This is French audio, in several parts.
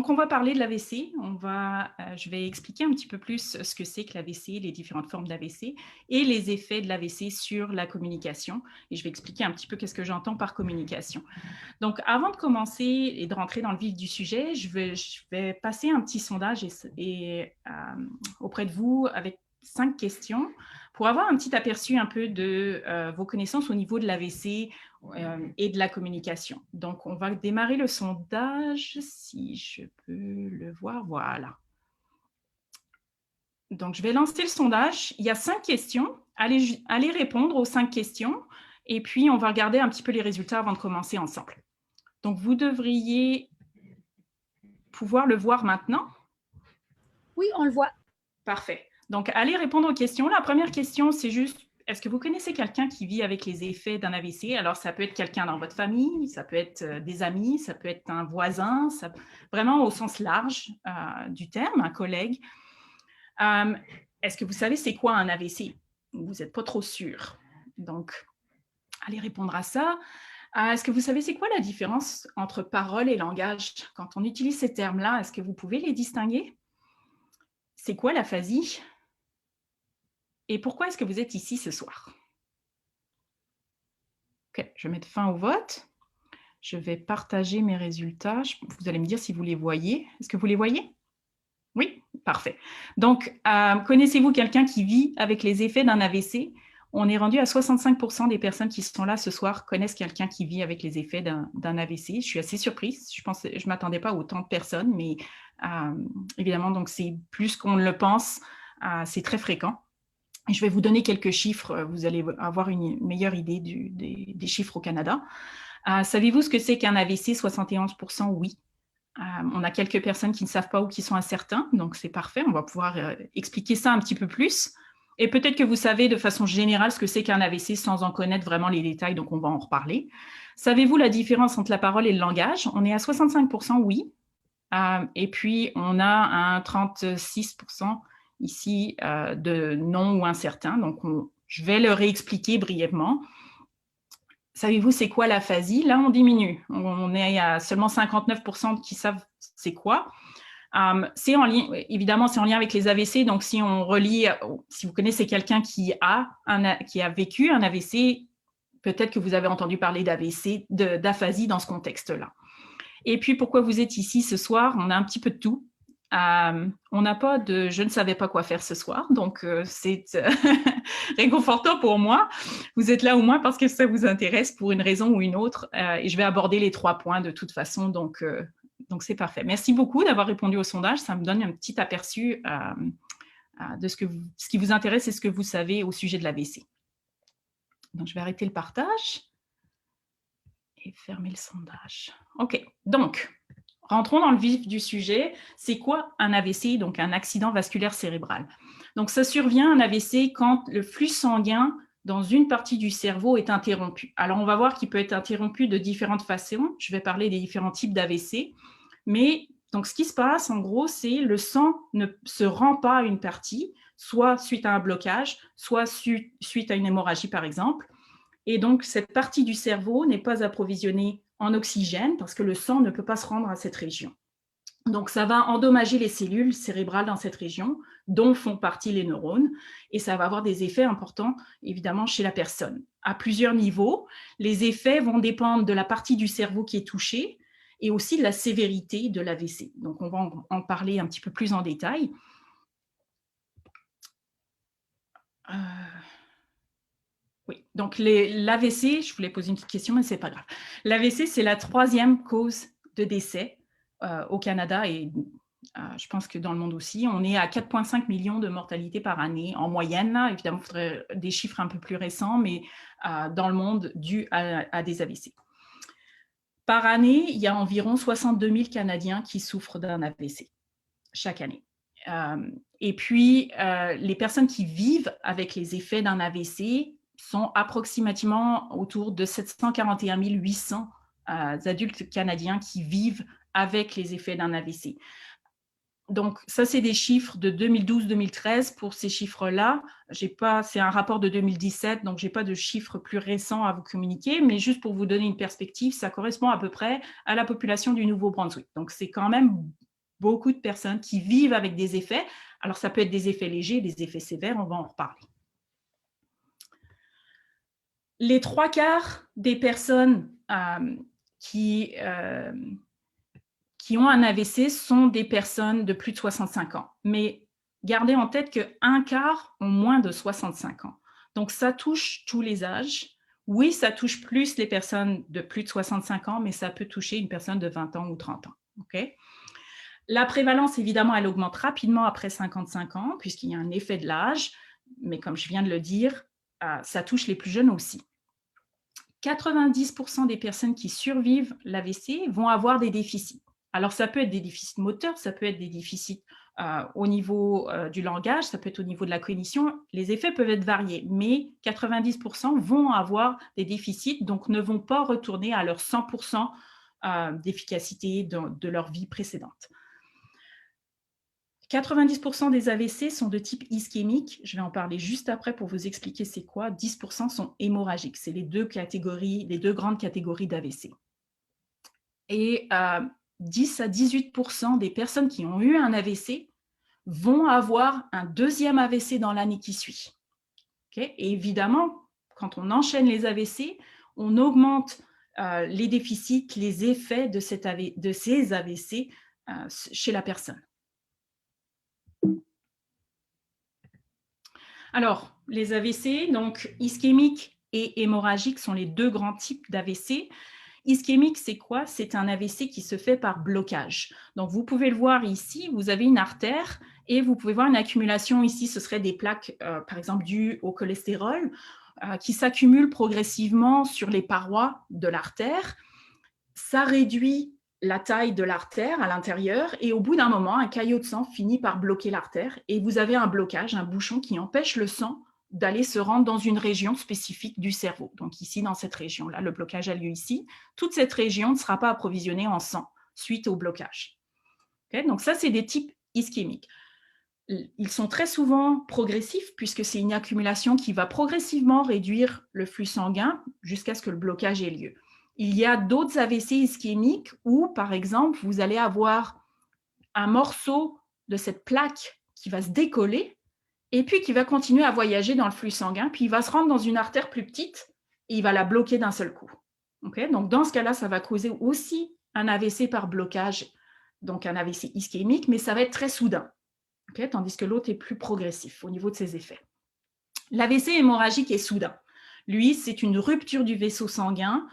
Donc, on va parler de l'AVC. Je vais expliquer un petit peu plus ce que c'est que l'AVC, les différentes formes d'AVC et les effets de l'AVC sur la communication. Et je vais expliquer un petit peu qu'est-ce que j'entends par communication. Donc, avant de commencer et de rentrer dans le vif du sujet, je vais passer un petit sondage auprès de vous avec 5 questions pour avoir un petit aperçu un peu de vos connaissances au niveau de l'AVC et de la communication. Donc, on va démarrer le sondage, si je peux le voir. Voilà. Donc, je vais lancer le sondage. Il y a 5 questions. Allez répondre aux 5 questions et puis on va regarder un petit peu les résultats avant de commencer ensemble. Donc, vous devriez pouvoir le voir maintenant. Oui, on le voit. Parfait. Donc, allez répondre aux questions. La première question, c'est juste, est-ce que vous connaissez quelqu'un qui vit avec les effets d'un AVC? Alors, ça peut être quelqu'un dans votre famille, ça peut être des amis, ça peut être un voisin, vraiment au sens large du terme, un collègue. Est-ce que vous savez c'est quoi un AVC? Vous n'êtes pas trop sûr. Donc, allez répondre à ça. Est-ce que vous savez c'est quoi la différence entre parole et langage? Quand on utilise ces termes-là, est-ce que vous pouvez les distinguer? C'est quoi l'aphasie? Et pourquoi est-ce que vous êtes ici ce soir? OK, je vais mettre fin au vote. Je vais partager mes résultats. Vous allez me dire si vous les voyez. Est-ce que vous les voyez? Oui? Parfait. Donc, connaissez-vous quelqu'un qui vit avec les effets d'un AVC? On est rendu à 65% des personnes qui sont là ce soir connaissent quelqu'un qui vit avec les effets d'un AVC. Je suis assez surprise. Je ne m'attendais pas à autant de personnes, mais évidemment, donc c'est plus qu'on le pense. C'est très fréquent. Je vais vous donner quelques chiffres, vous allez avoir une meilleure idée des chiffres au Canada. Savez-vous ce que c'est qu'un AVC? 71%, oui. On a quelques personnes qui ne savent pas ou qui sont incertains, donc c'est parfait, on va pouvoir expliquer ça un petit peu plus. Et peut-être que vous savez de façon générale ce que c'est qu'un AVC sans en connaître vraiment les détails, donc on va en reparler. Savez-vous la différence entre la parole et le langage? On est à 65%, oui. Et puis, on a un 36% ici de non ou incertain. Donc, je vais le réexpliquer brièvement. Savez-vous c'est quoi l'aphasie? Là, on diminue. On est à seulement 59% qui savent c'est quoi. C'est en lien, évidemment, c'est en lien avec les AVC. Donc, si on relie, si vous connaissez quelqu'un qui a vécu un AVC, peut-être que vous avez entendu parler d'AVC, d'aphasie dans ce contexte-là. Et puis, pourquoi vous êtes ici ce soir? On a un petit peu de tout. On n'a pas de « je ne savais pas quoi faire ce soir », donc c'est réconfortant pour moi. Vous êtes là au moins parce que ça vous intéresse pour une raison ou une autre. Et je vais aborder les 3 points de toute façon, donc c'est parfait. Merci beaucoup d'avoir répondu au sondage. Ça me donne un petit aperçu de ce qui vous intéresse et ce que vous savez au sujet de l'AVC. Donc, je vais arrêter le partage et fermer le sondage. OK, donc, rentrons dans le vif du sujet. C'est quoi un AVC, donc un accident vasculaire cérébral? Donc, ça survient, un AVC, quand le flux sanguin dans une partie du cerveau est interrompu. Alors, on va voir qu'il peut être interrompu de différentes façons. Je vais parler des différents types d'AVC. Mais, donc, ce qui se passe, en gros, c'est le sang ne se rend pas à une partie, soit suite à un blocage, soit suite à une hémorragie, par exemple. Et donc, cette partie du cerveau n'est pas approvisionnée en oxygène parce que le sang ne peut pas se rendre à cette région. Donc, ça va endommager les cellules cérébrales dans cette région, dont font partie les neurones, et ça va avoir des effets importants, évidemment, chez la personne. À plusieurs niveaux, les effets vont dépendre de la partie du cerveau qui est touchée et aussi de la sévérité de l'AVC. Donc, on va en parler un petit peu plus en détail. Oui, donc l'AVC, je voulais poser une petite question, mais ce n'est pas grave. L'AVC, c'est la 3e cause de décès au Canada et je pense que dans le monde aussi. On est à 4,5 millions de mortalités par année en moyenne. Là. Évidemment, il faudrait des chiffres un peu plus récents, mais dans le monde dû à des AVC. Par année, il y a environ 62 000 Canadiens qui souffrent d'un AVC chaque année. Et puis, les personnes qui vivent avec les effets d'un AVC sont approximativement autour de 741 800 adultes canadiens qui vivent avec les effets d'un AVC. Donc, ça, c'est des chiffres de 2012-2013. Pour ces chiffres-là, c'est un rapport de 2017, donc je n'ai pas de chiffres plus récents à vous communiquer, mais juste pour vous donner une perspective, ça correspond à peu près à la population du Nouveau-Brunswick. Donc, c'est quand même beaucoup de personnes qui vivent avec des effets. Alors, ça peut être des effets légers, des effets sévères, on va en reparler. Les 3/4 des personnes qui ont un AVC sont des personnes de plus de 65 ans. Mais gardez en tête qu'un quart ont moins de 65 ans. Donc, ça touche tous les âges. Oui, ça touche plus les personnes de plus de 65 ans, mais ça peut toucher une personne de 20 ans ou 30 ans. Okay? La prévalence, évidemment, elle augmente rapidement après 55 ans, puisqu'il y a un effet de l'âge. Mais comme je viens de le dire, ça touche les plus jeunes aussi. 90% des personnes qui survivent l'AVC vont avoir des déficits. Alors, ça peut être des déficits moteurs, ça peut être des déficits au niveau du langage, ça peut être au niveau de la cognition. Les effets peuvent être variés, mais 90% vont avoir des déficits, donc ne vont pas retourner à leur 100% d'efficacité de leur vie précédente. 90% des AVC sont de type ischémique. Je vais en parler juste après pour vous expliquer c'est quoi. 10% sont hémorragiques. C'est les deux grandes catégories d'AVC. Et 10 à 18% des personnes qui ont eu un AVC vont avoir un deuxième AVC dans l'année qui suit. Okay? Et évidemment, quand on enchaîne les AVC, on augmente les déficits, les effets de ces AVC chez la personne. Alors, les AVC, donc ischémiques et hémorragiques sont les deux grands types d'AVC. Ischémique, c'est quoi? C'est un AVC qui se fait par blocage. Donc, vous pouvez le voir ici, vous avez une artère et vous pouvez voir une accumulation ici, ce serait des plaques, par exemple, dues au cholestérol, qui s'accumulent progressivement sur les parois de l'artère. Ça réduit la taille de l'artère à l'intérieur et au bout d'un moment, un caillot de sang finit par bloquer l'artère et vous avez un blocage, un bouchon qui empêche le sang d'aller se rendre dans une région spécifique du cerveau. Donc ici, dans cette région-là, le blocage a lieu ici. Toute cette région ne sera pas approvisionnée en sang suite au blocage. Okay? Donc ça, c'est des types ischémiques. Ils sont très souvent progressifs puisque c'est une accumulation qui va progressivement réduire le flux sanguin jusqu'à ce que le blocage ait lieu. Il y a d'autres AVC ischémiques où, par exemple, vous allez avoir un morceau de cette plaque qui va se décoller et puis qui va continuer à voyager dans le flux sanguin, puis il va se rendre dans une artère plus petite et il va la bloquer d'un seul coup. Okay? Donc, dans ce cas-là, ça va causer aussi un AVC par blocage, donc un AVC ischémique, mais ça va être très soudain, okay? Tandis que l'autre est plus progressif au niveau de ses effets. L'AVC hémorragique est soudain. Lui, c'est une rupture du vaisseau sanguin.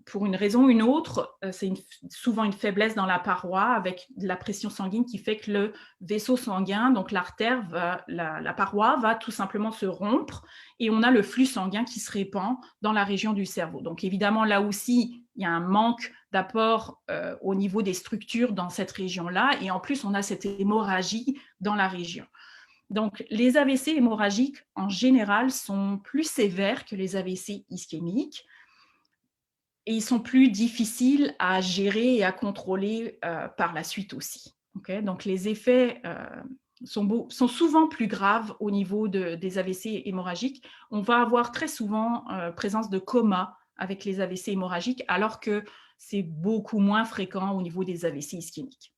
Pour une raison ou une autre, c'est souvent une faiblesse dans la paroi avec de la pression sanguine qui fait que le vaisseau sanguin, donc l'artère, la paroi va tout simplement se rompre et on a le flux sanguin qui se répand dans la région du cerveau. Donc évidemment, là aussi, il y a un manque d'apport au niveau des structures dans cette région-là et en plus, on a cette hémorragie dans la région. Donc, les AVC hémorragiques, en général, sont plus sévères que les AVC ischémiques. Et ils sont plus difficiles à gérer et à contrôler par la suite aussi. Okay? Donc, les effets sont souvent plus graves au niveau des AVC hémorragiques. On va avoir très souvent présence de coma avec les AVC hémorragiques, alors que c'est beaucoup moins fréquent au niveau des AVC ischémiques.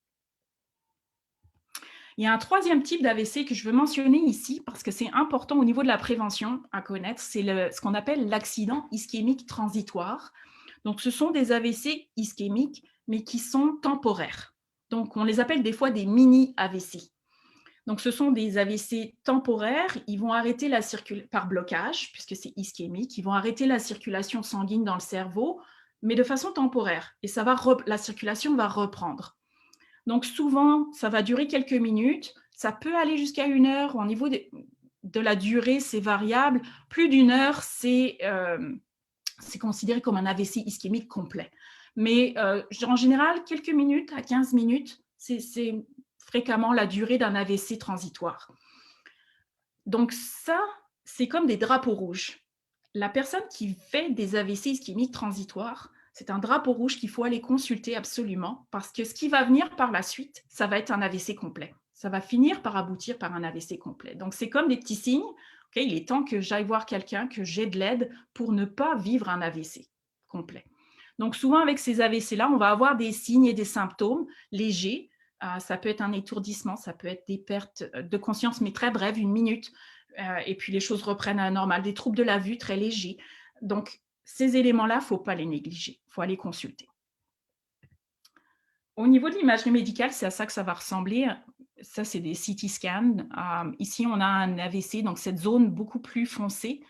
Il y a un troisième type d'AVC que je veux mentionner ici parce que c'est important au niveau de la prévention à connaître, c'est ce qu'on appelle l'accident ischémique transitoire. Donc, ce sont des AVC ischémiques, mais qui sont temporaires. Donc, on les appelle des fois des mini-AVC. Donc, ce sont des AVC temporaires. Ils vont arrêter la circulation par blocage, puisque c'est ischémique. Ils vont arrêter la circulation sanguine dans le cerveau, mais de façon temporaire. Et la circulation va reprendre. Donc, souvent, ça va durer quelques minutes. Ça peut aller jusqu'à 1 heure. Au niveau de la durée, c'est variable. Plus d'1 heure, c'est considéré comme un AVC ischémique complet. Mais en général, quelques minutes à 15 minutes, c'est fréquemment la durée d'un AVC transitoire. Donc ça, c'est comme des drapeaux rouges. La personne qui fait des AVC ischémiques transitoires, c'est un drapeau rouge qu'il faut aller consulter absolument parce que ce qui va venir par la suite, ça va être un AVC complet. Ça va finir par aboutir par un AVC complet. Donc, c'est comme des petits signes. Okay, il est temps que j'aille voir quelqu'un, que j'ai de l'aide pour ne pas vivre un AVC complet. Donc, souvent, avec ces AVC-là, on va avoir des signes et des symptômes légers, Ça peut être un étourdissement, ça peut être des pertes de conscience, mais très brèves, 1 minute, et puis les choses reprennent à la normale. Des troubles de la vue très légers. Donc, ces éléments-là, il ne faut pas les négliger, il faut aller consulter. Au niveau de l'imagerie médicale, c'est à ça que ça va ressembler. Ça, c'est des CT scans. Ici, on a un AVC, donc cette zone beaucoup plus foncée,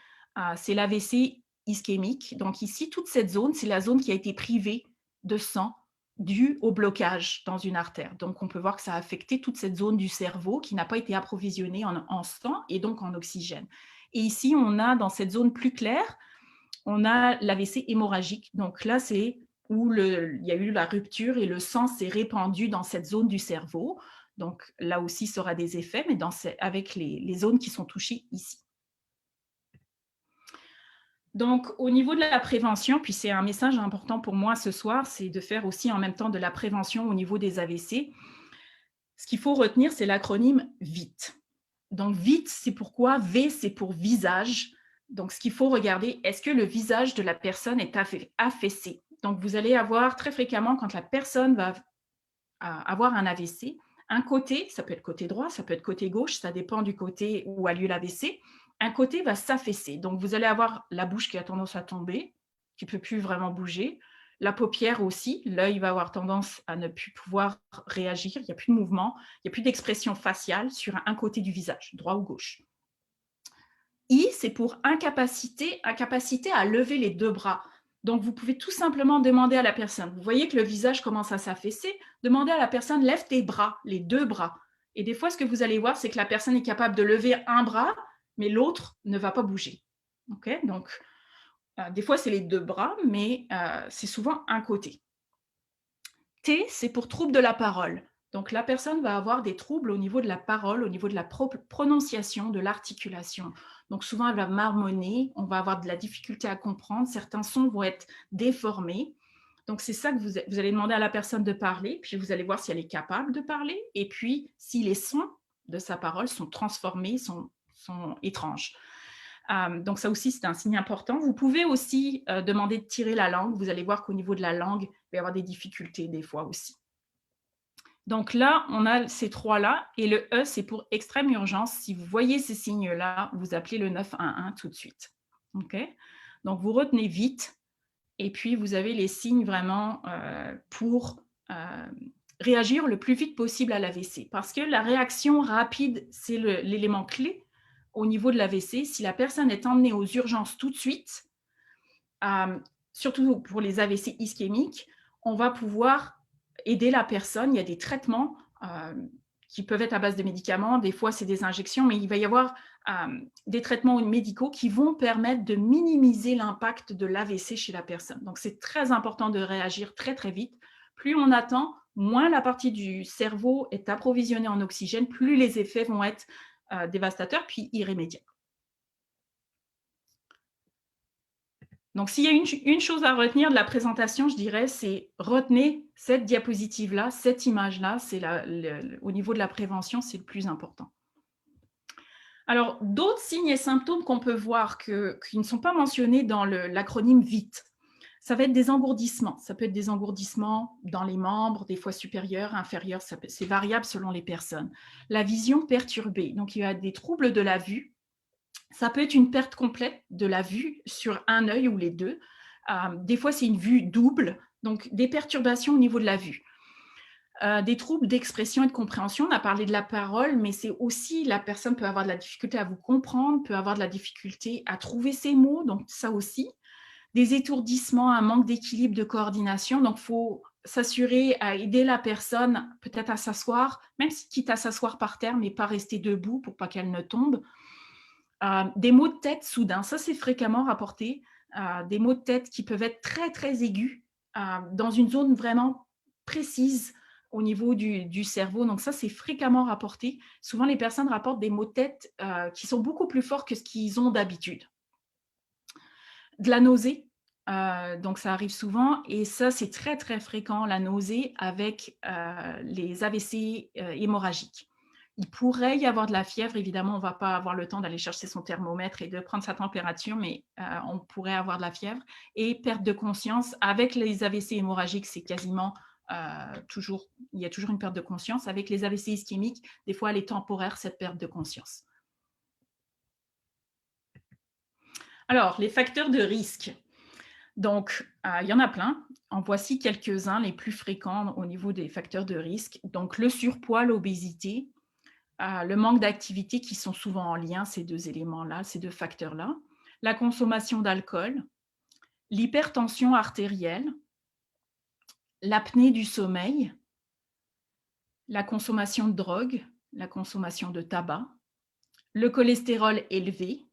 c'est l'AVC ischémique. Donc ici, toute cette zone, c'est la zone qui a été privée de sang dû au blocage dans une artère. Donc on peut voir que ça a affecté toute cette zone du cerveau qui n'a pas été approvisionnée en sang et donc en oxygène. Et ici, on a dans cette zone plus claire, on a l'AVC hémorragique. Donc là, c'est où il y a eu la rupture et le sang s'est répandu dans cette zone du cerveau. Donc là aussi, ça aura des effets, mais avec les zones qui sont touchées ici. Donc, au niveau de la prévention, puis c'est un message important pour moi ce soir, c'est de faire aussi en même temps de la prévention au niveau des AVC. Ce qu'il faut retenir, c'est l'acronyme VITE. Donc, VITE, c'est pourquoi V, c'est pour visage. Donc, ce qu'il faut regarder, est-ce que le visage de la personne est affaissé? Donc, vous allez avoir très fréquemment, quand la personne va avoir un AVC, un côté, ça peut être côté droit, ça peut être côté gauche, ça dépend du côté où a lieu l'AVC, un côté va s'affaisser. Donc, vous allez avoir la bouche qui a tendance à tomber, qui ne peut plus vraiment bouger, la paupière aussi, l'œil va avoir tendance à ne plus pouvoir réagir, il n'y a plus de mouvement, il n'y a plus d'expression faciale sur un côté du visage, droit ou gauche. I, c'est pour incapacité à lever les 2 bras. Donc, vous pouvez tout simplement demander à la personne, vous voyez que le visage commence à s'affaisser, demandez à la personne, lève tes bras, les 2 bras. Et des fois, ce que vous allez voir, c'est que la personne est capable de lever un bras, mais l'autre ne va pas bouger. Okay? Donc, des fois, c'est les 2 bras, mais c'est souvent un côté. T, c'est pour trouble de la parole. Donc, la personne va avoir des troubles au niveau de la parole, au niveau de la prononciation, de l'articulation. Donc, souvent, elle va marmonner, on va avoir de la difficulté à comprendre, certains sons vont être déformés. Donc, c'est ça que vous allez demander à la personne de parler, puis vous allez voir si elle est capable de parler, et puis si les sons de sa parole sont transformés, sont étranges. Donc, ça aussi, c'est un signe important. Vous pouvez aussi demander de tirer la langue. Vous allez voir qu'au niveau de la langue, il va y avoir des difficultés des fois aussi. Donc là, on a ces 3-là, et le E, c'est pour extrême urgence. Si vous voyez ces signes-là, vous appelez le 911 tout de suite. Okay? Donc, vous retenez vite, et puis vous avez les signes vraiment pour réagir le plus vite possible à l'AVC. Parce que la réaction rapide, c'est l'élément clé au niveau de l'AVC. Si la personne est emmenée aux urgences tout de suite, surtout pour les AVC ischémiques, on va pouvoir aider la personne. Il y a des traitements qui peuvent être à base de médicaments, des fois c'est des injections, mais il va y avoir des traitements médicaux qui vont permettre de minimiser l'impact de l'AVC chez la personne. Donc c'est très important de réagir très très vite. Plus on attend, moins la partie du cerveau est approvisionnée en oxygène, plus les effets vont être dévastateurs puis irrémédiables. Donc, s'il y a une chose à retenir de la présentation, je dirais, c'est retenez cette diapositive-là, cette image-là, c'est au niveau de la prévention, c'est le plus important. Alors, d'autres signes et symptômes qu'on peut voir qui ne sont pas mentionnés dans l'acronyme VITE, ça va être des engourdissements. Ça peut être des engourdissements dans les membres, des fois supérieurs, inférieurs, c'est variable selon les personnes. La vision perturbée, donc il y a des troubles de la vue. Ça peut être une perte complète de la vue sur un œil ou les deux. Des fois, c'est une vue double, donc des perturbations au niveau de la vue. Des troubles d'expression et de compréhension, on a parlé de la parole, mais c'est aussi, la personne peut avoir de la difficulté à vous comprendre, peut avoir de la difficulté à trouver ses mots, donc ça aussi. Des étourdissements, un manque d'équilibre, de coordination, donc il faut s'assurer à aider la personne peut-être à s'asseoir, même si quitte à s'asseoir par terre, mais pas rester debout pour pas qu'elle ne tombe. Des maux de tête soudains, ça c'est fréquemment rapporté, des maux de tête qui peuvent être très très aigus dans une zone vraiment précise au niveau du cerveau, donc ça c'est fréquemment rapporté. Souvent les personnes rapportent des maux de tête qui sont beaucoup plus forts que ce qu'ils ont d'habitude. De la nausée, donc ça arrive souvent, et ça c'est très très fréquent, la nausée avec les AVC hémorragiques. Il pourrait y avoir de la fièvre, évidemment, on ne va pas avoir le temps d'aller chercher son thermomètre et de prendre sa température, mais on pourrait avoir de la fièvre. Et perte de conscience, avec les AVC hémorragiques, c'est quasiment il y a toujours une perte de conscience. Avec les AVC ischémiques, des fois, elle est temporaire, cette perte de conscience. Alors, les facteurs de risque. Donc, il y en a plein. En voici quelques-uns, les plus fréquents au niveau des facteurs de risque. Donc, le surpoids, l'obésité, le manque d'activité qui sont souvent en lien, ces deux éléments-là, ces deux facteurs-là. La consommation d'alcool, l'hypertension artérielle, l'apnée du sommeil, la consommation de drogue, la consommation de tabac, le cholestérol élevé,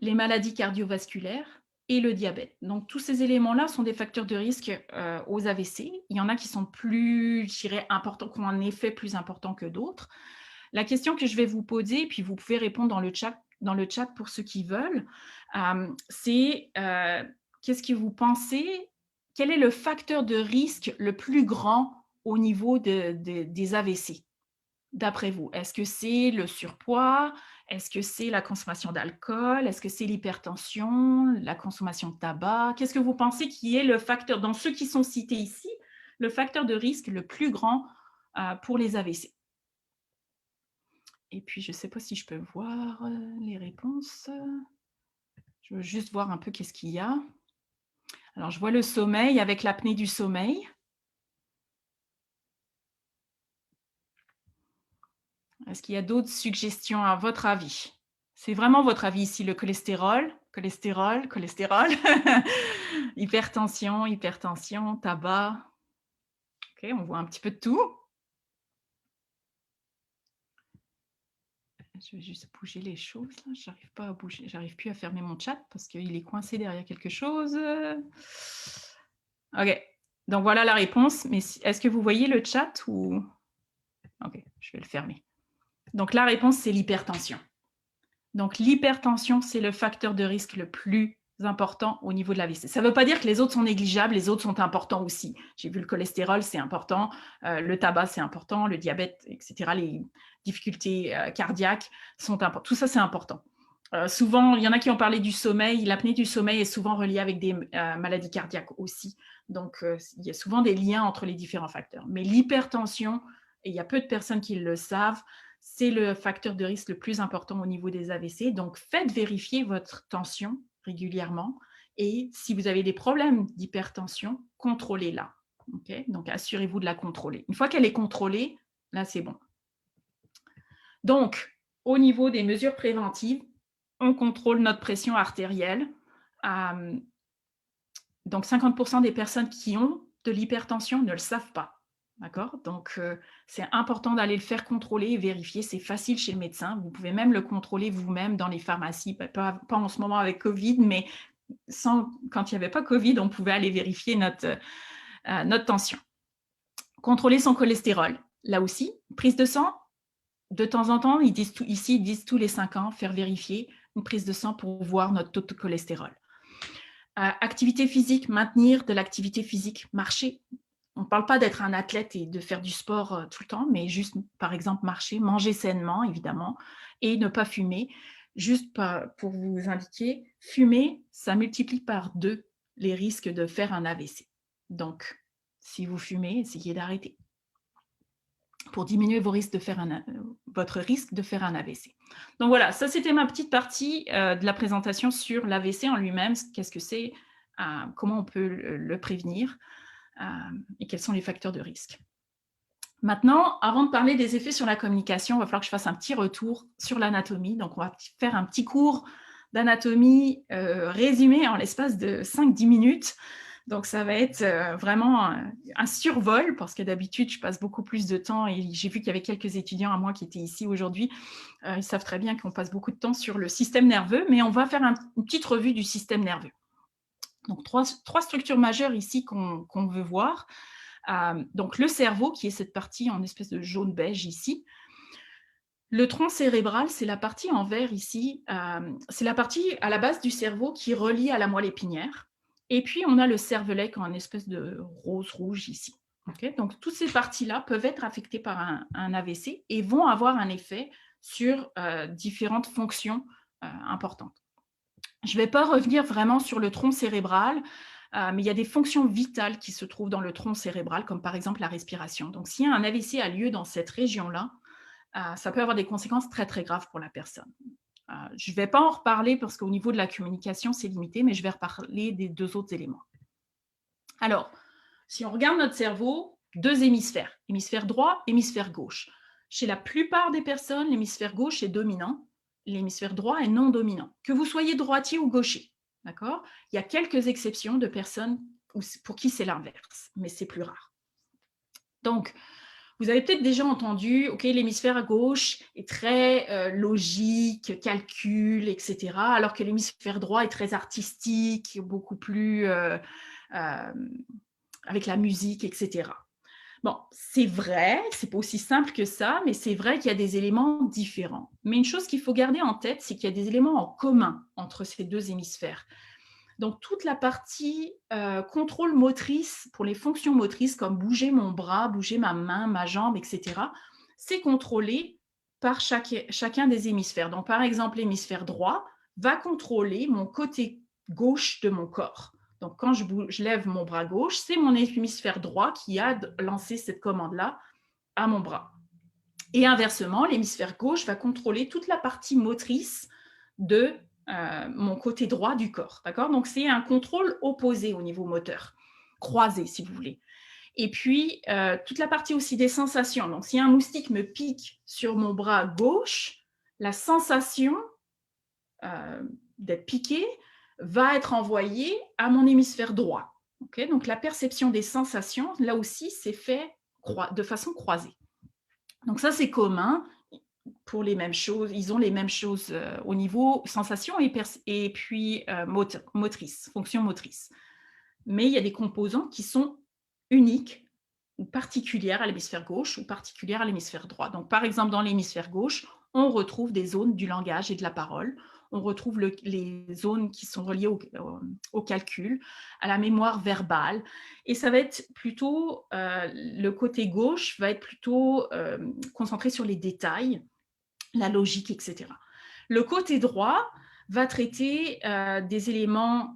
les maladies cardiovasculaires et le diabète. Donc, tous ces éléments-là sont des facteurs de risque aux AVC. Il y en a qui sont plus, je dirais, importants, qui ont un effet plus important que d'autres. La question que je vais vous poser, puis vous pouvez répondre dans le chat pour ceux qui veulent, c'est qu'est-ce que vous pensez, quel est le facteur de risque le plus grand au niveau des AVC, d'après vous? Est-ce que c'est le surpoids? Est-ce que c'est la consommation d'alcool? Est-ce que c'est l'hypertension, la consommation de tabac? Qu'est-ce que vous pensez qui est le facteur, dans ceux qui sont cités ici, le facteur de risque le plus grand pour les AVC? Et puis, je ne sais pas si je peux voir les réponses. Je veux juste voir un peu qu'est-ce qu'il y a. Alors, je vois le sommeil avec l'apnée du sommeil. Est-ce qu'il y a d'autres suggestions à votre avis? C'est vraiment votre avis ici, le cholestérol, hypertension, tabac. OK, on voit un petit peu de tout. Je vais juste bouger les choses. J'arrive pas à bouger, j'arrive plus à fermer mon chat parce qu'il est coincé derrière quelque chose. OK, donc voilà la réponse. Mais est-ce que vous voyez le chat ou... OK, je vais le fermer. Donc la réponse, c'est l'hypertension. Donc l'hypertension, c'est le facteur de risque le plus important au niveau de l'AVC. Ça ne veut pas dire que les autres sont négligeables, les autres sont importants aussi. J'ai vu le cholestérol, c'est important, le tabac, c'est important, le diabète, etc. Les difficultés cardiaques sont importantes. Tout ça, c'est important. Souvent, il y en a qui ont parlé du sommeil. L'apnée du sommeil est souvent reliée avec des maladies cardiaques aussi. Donc, il y a souvent des liens entre les différents facteurs. Mais l'hypertension, et il y a peu de personnes qui le savent, c'est le facteur de risque le plus important au niveau des AVC. Donc, faites vérifier votre tension régulièrement. Et si vous avez des problèmes d'hypertension, contrôlez-la. Okay? Donc, assurez-vous de la contrôler. Une fois qu'elle est contrôlée, là, c'est bon. Donc, au niveau des mesures préventives, on contrôle notre pression artérielle. Donc, 50% des personnes qui ont de l'hypertension ne le savent pas. D'accord? Donc, c'est important d'aller le faire contrôler et vérifier. C'est facile chez le médecin. Vous pouvez même le contrôler vous-même dans les pharmacies. Pas en ce moment avec Covid, mais quand il n'y avait pas Covid, on pouvait aller vérifier notre tension. Contrôler son cholestérol. Là aussi, prise de sang, de temps en temps, ils disent tous les 5 ans, faire vérifier une prise de sang pour voir notre taux de cholestérol. Activité physique, maintenir de l'activité physique, marcher. On ne parle pas d'être un athlète et de faire du sport tout le temps, mais juste, par exemple, marcher, manger sainement, évidemment, et ne pas fumer. Juste pour vous indiquer, fumer, ça multiplie par 2 les risques de faire un AVC. Donc, si vous fumez, essayez d'arrêter pour diminuer votre risque de faire un AVC. Donc voilà, ça c'était ma petite partie de la présentation sur l'AVC en lui-même, qu'est-ce que c'est, comment on peut le prévenir et quels sont les facteurs de risque. Maintenant, avant de parler des effets sur la communication, il va falloir que je fasse un petit retour sur l'anatomie. Donc on va faire un petit cours d'anatomie résumé en l'espace de 5-10 minutes. Donc, ça va être vraiment un survol, parce que d'habitude, je passe beaucoup plus de temps, et j'ai vu qu'il y avait quelques étudiants à moi qui étaient ici aujourd'hui. Ils savent très bien qu'on passe beaucoup de temps sur le système nerveux, mais on va faire une petite revue du système nerveux. Donc, trois structures majeures ici qu'on veut voir. Donc, le cerveau, qui est cette partie en espèce de jaune-beige ici. Le tronc cérébral, c'est la partie en vert ici. C'est la partie à la base du cerveau qui relie à la moelle épinière. Et puis, on a le cervelet en espèce de rose-rouge ici. Okay? Donc, toutes ces parties-là peuvent être affectées par un AVC et vont avoir un effet sur différentes fonctions importantes. Je ne vais pas revenir vraiment sur le tronc cérébral. mais il y a des fonctions vitales qui se trouvent dans le tronc cérébral, comme par exemple la respiration. Donc, s'il y a un AVC a lieu dans cette région-là, ça peut avoir des conséquences très, très graves pour la personne. Je ne vais pas en reparler parce qu'au niveau de la communication, c'est limité, mais je vais reparler des 2 autres éléments. Alors, si on regarde notre cerveau, 2 hémisphères, hémisphère droit, hémisphère gauche. Chez la plupart des personnes, l'hémisphère gauche est dominant, l'hémisphère droit est non dominant. Que vous soyez droitier ou gaucher, d'accord? Il y a quelques exceptions de personnes pour qui c'est l'inverse, mais c'est plus rare. Donc, vous avez peut-être déjà entendu, OK, l'hémisphère gauche est très logique, calcul, etc., alors que l'hémisphère droit est très artistique, beaucoup plus avec la musique, etc. Bon, c'est vrai, c'est pas aussi simple que ça, mais c'est vrai qu'il y a des éléments différents. Mais une chose qu'il faut garder en tête, c'est qu'il y a des éléments en commun entre ces 2 hémisphères. Donc, toute la partie contrôle motrice pour les fonctions motrices, comme bouger mon bras, bouger ma main, ma jambe, etc., c'est contrôlé par chacun des hémisphères. Donc, par exemple, l'hémisphère droit va contrôler mon côté gauche de mon corps. Donc, quand je lève mon bras gauche, c'est mon hémisphère droit qui a lancé cette commande-là à mon bras. Et inversement, l'hémisphère gauche va contrôler toute la partie motrice de mon côté droit du corps. D'accord? Donc, c'est un contrôle opposé au niveau moteur, croisé, si vous voulez. Et puis, toute la partie aussi des sensations. Donc, si un moustique me pique sur mon bras gauche, la sensation d'être piqué va être envoyée à mon hémisphère droit. Okay? Donc, la perception des sensations, là aussi, c'est fait de façon croisée. Donc, ça, c'est commun pour les mêmes choses. Ils ont les mêmes choses au niveau sensation et puis motrice, fonction motrice. Mais il y a des composants qui sont uniques ou particulières à l'hémisphère gauche ou particulières à l'hémisphère droit. Donc, par exemple, dans l'hémisphère gauche, on retrouve des zones du langage et de la parole. On retrouve les zones qui sont reliées au calcul, à la mémoire verbale. Et ça va être plutôt, le côté gauche va être plutôt concentré sur les détails, la logique, etc. Le côté droit va traiter des éléments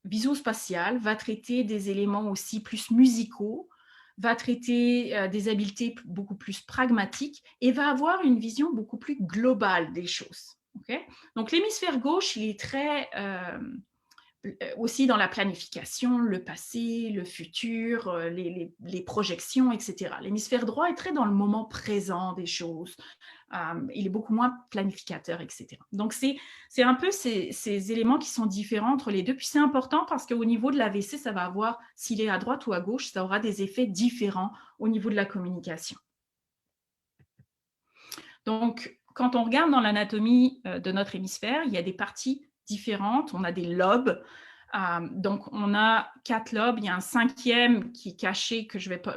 visuospatial, va traiter des éléments aussi plus musicaux, va traiter des habiletés beaucoup plus pragmatiques et va avoir une vision beaucoup plus globale des choses. Okay? Donc l'hémisphère gauche, il est très aussi dans la planification, le passé, le futur, les projections, etc. L'hémisphère droit est très dans le moment présent des choses. Il est beaucoup moins planificateur, etc. Donc, c'est un peu ces éléments qui sont différents entre les deux. Puis, c'est important parce qu'au niveau de l'AVC, ça va avoir, s'il est à droite ou à gauche, ça aura des effets différents au niveau de la communication. Donc, quand on regarde dans l'anatomie de notre hémisphère, il y a des parties différentes. On a des lobes. Donc, on a 4 lobes. Il y a un 5e qui est caché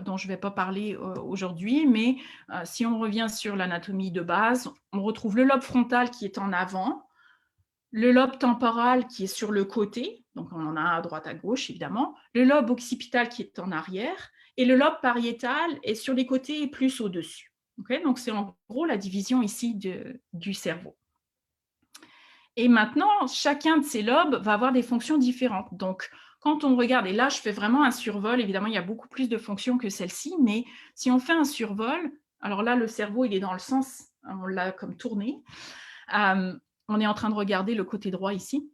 dont je ne vais pas parler aujourd'hui. Mais si on revient sur l'anatomie de base, on retrouve le lobe frontal qui est en avant, le lobe temporal qui est sur le côté. Donc, on en a à droite, à gauche, évidemment. Le lobe occipital qui est en arrière. Et le lobe pariétal est sur les côtés et plus au-dessus. Okay? Donc, c'est en gros la division ici du cerveau. Et maintenant, chacun de ces lobes va avoir des fonctions différentes. Donc, quand on regarde, et là, je fais vraiment un survol, évidemment, il y a beaucoup plus de fonctions que celle-ci, mais si on fait un survol, alors là, le cerveau, il est dans le sens, on l'a comme tourné. On est en train de regarder le côté droit ici.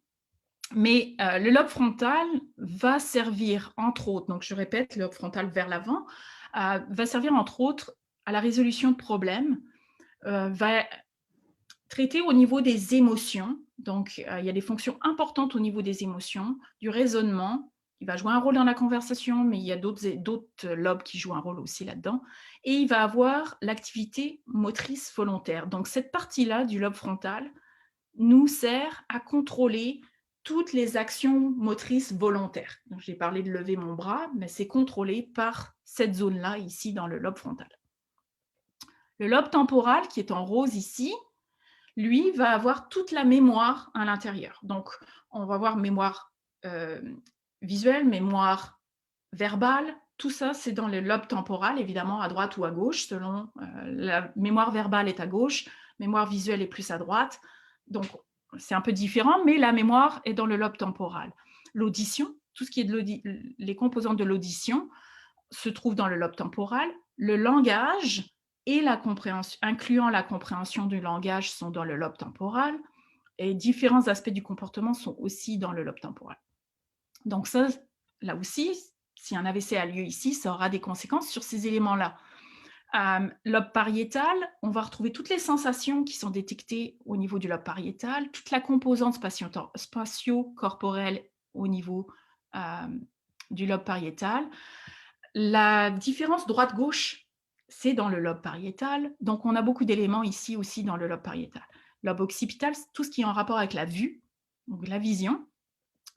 Mais le lobe frontal va servir, entre autres, donc je répète, le lobe frontal vers l'avant, va servir, entre autres, à la résolution de problèmes, va traiter au niveau des émotions. Donc, il y a des fonctions importantes au niveau des émotions, du raisonnement. Il va jouer un rôle dans la conversation, mais il y a d'autres lobes qui jouent un rôle aussi là-dedans. Et il va avoir l'activité motrice volontaire. Donc, cette partie-là du lobe frontal nous sert à contrôler toutes les actions motrices volontaires. J'ai parlé de lever mon bras, mais c'est contrôlé par cette zone-là, ici, dans le lobe frontal. Le lobe temporal, qui est en rose ici, lui, va avoir toute la mémoire à l'intérieur. Donc, on va avoir mémoire visuelle, mémoire verbale. Tout ça, c'est dans le lobe temporal, évidemment, à droite ou à gauche, selon la mémoire verbale est à gauche, mémoire visuelle est plus à droite. Donc, c'est un peu différent, mais la mémoire est dans le lobe temporal. L'audition, tout ce qui est les composantes de l'audition se trouvent dans le lobe temporal. Le langage et la compréhension, incluant la compréhension du langage, sont dans le lobe temporal. Et différents aspects du comportement sont aussi dans le lobe temporal. Donc ça, là aussi, si un AVC a lieu ici, ça aura des conséquences sur ces éléments-là. Lobe pariétal, on va retrouver toutes les sensations qui sont détectées au niveau du lobe pariétal, toute la composante spatio-corporelle au niveau du lobe pariétal. La différence droite-gauche, c'est dans le lobe pariétal. Donc, on a beaucoup d'éléments ici aussi dans le lobe pariétal. Lobe occipital, c'est tout ce qui est en rapport avec la vue, donc la vision.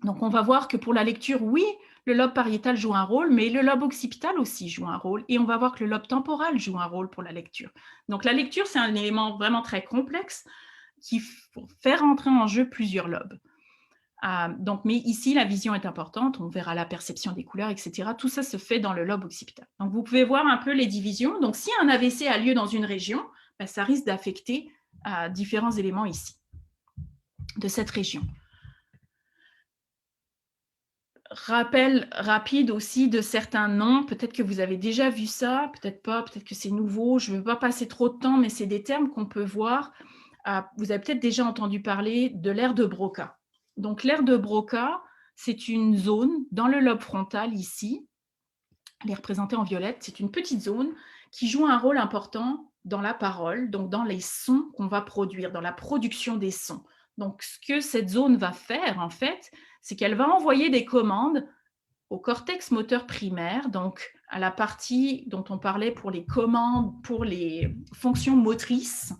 Donc, on va voir que pour la lecture, oui, le lobe pariétal joue un rôle, mais le lobe occipital aussi joue un rôle. Et on va voir que le lobe temporal joue un rôle pour la lecture. Donc, la lecture, c'est un élément vraiment très complexe qui fait rentrer en jeu plusieurs lobes. Mais ici, la vision est importante. On verra la perception des couleurs, etc. Tout ça se fait dans le lobe occipital. Donc, vous pouvez voir un peu les divisions. Donc, si un AVC a lieu dans une région, ça risque d'affecter différents éléments ici, de cette région. Rappel rapide aussi de certains noms. Peut-être que vous avez déjà vu ça, peut-être pas, peut-être que c'est nouveau. Je ne veux pas passer trop de temps, mais c'est des termes qu'on peut voir. Vous avez peut-être déjà entendu parler de l'aire de Broca. Donc, l'aire de Broca, c'est une zone dans le lobe frontal ici. Elle est représentée en violette. C'est une petite zone qui joue un rôle important dans la parole, donc dans les sons qu'on va produire, dans la production des sons. Donc, ce que cette zone va faire, en fait, c'est qu'elle va envoyer des commandes au cortex moteur primaire, donc à la partie dont on parlait pour les commandes, pour les fonctions motrices.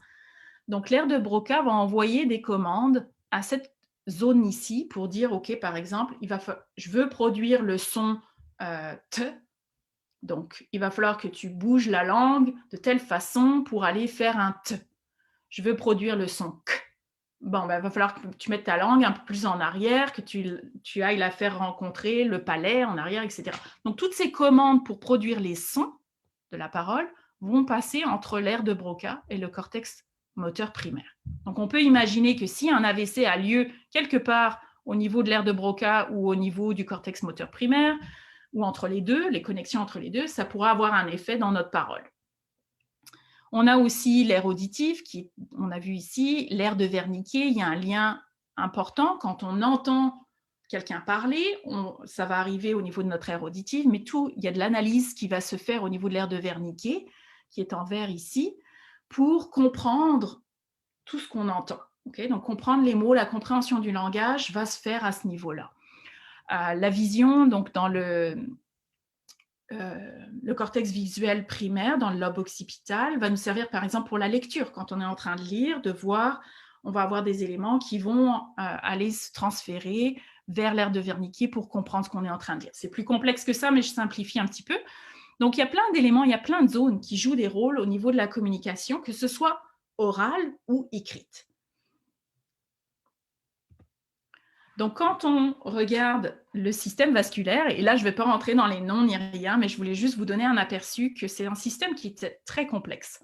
Donc, l'aire de Broca va envoyer des commandes à cette zone ici pour dire, OK, par exemple, je veux produire le son T. Donc, il va falloir que tu bouges la langue de telle façon pour aller faire un T. Je veux produire le son K. Bon, il va falloir que tu mettes ta langue un peu plus en arrière, que tu ailles la faire rencontrer le palais en arrière, etc. Donc, toutes ces commandes pour produire les sons de la parole vont passer entre l'aire de Broca et le cortex moteur primaire. Donc, on peut imaginer que si un AVC a lieu quelque part au niveau de l'aire de Broca ou au niveau du cortex moteur primaire, ou entre les deux, les connexions entre les deux, ça pourra avoir un effet dans notre parole. On a aussi l'aire auditive, on a vu ici, l'aire de Wernicke. Il y a un lien important. Quand on entend quelqu'un parler, ça va arriver au niveau de notre aire auditive, mais il y a de l'analyse qui va se faire au niveau de l'aire de Wernicke, qui est en vert ici, pour comprendre tout ce qu'on entend. Okay? Donc, comprendre les mots, la compréhension du langage va se faire à ce niveau-là. La vision, donc dans le cortex visuel primaire, dans le lobe occipital, va nous servir par exemple pour la lecture. Quand on est en train de lire, de voir, on va avoir des éléments qui vont aller se transférer vers l'aire de Wernicke pour comprendre ce qu'on est en train de lire. C'est plus complexe que ça, mais je simplifie un petit peu. Donc, il y a plein d'éléments, il y a plein de zones qui jouent des rôles au niveau de la communication, que ce soit orale ou écrite. Donc, quand on regarde le système vasculaire, et là, je ne vais pas rentrer dans les noms ni rien, mais je voulais juste vous donner un aperçu que c'est un système qui est très complexe.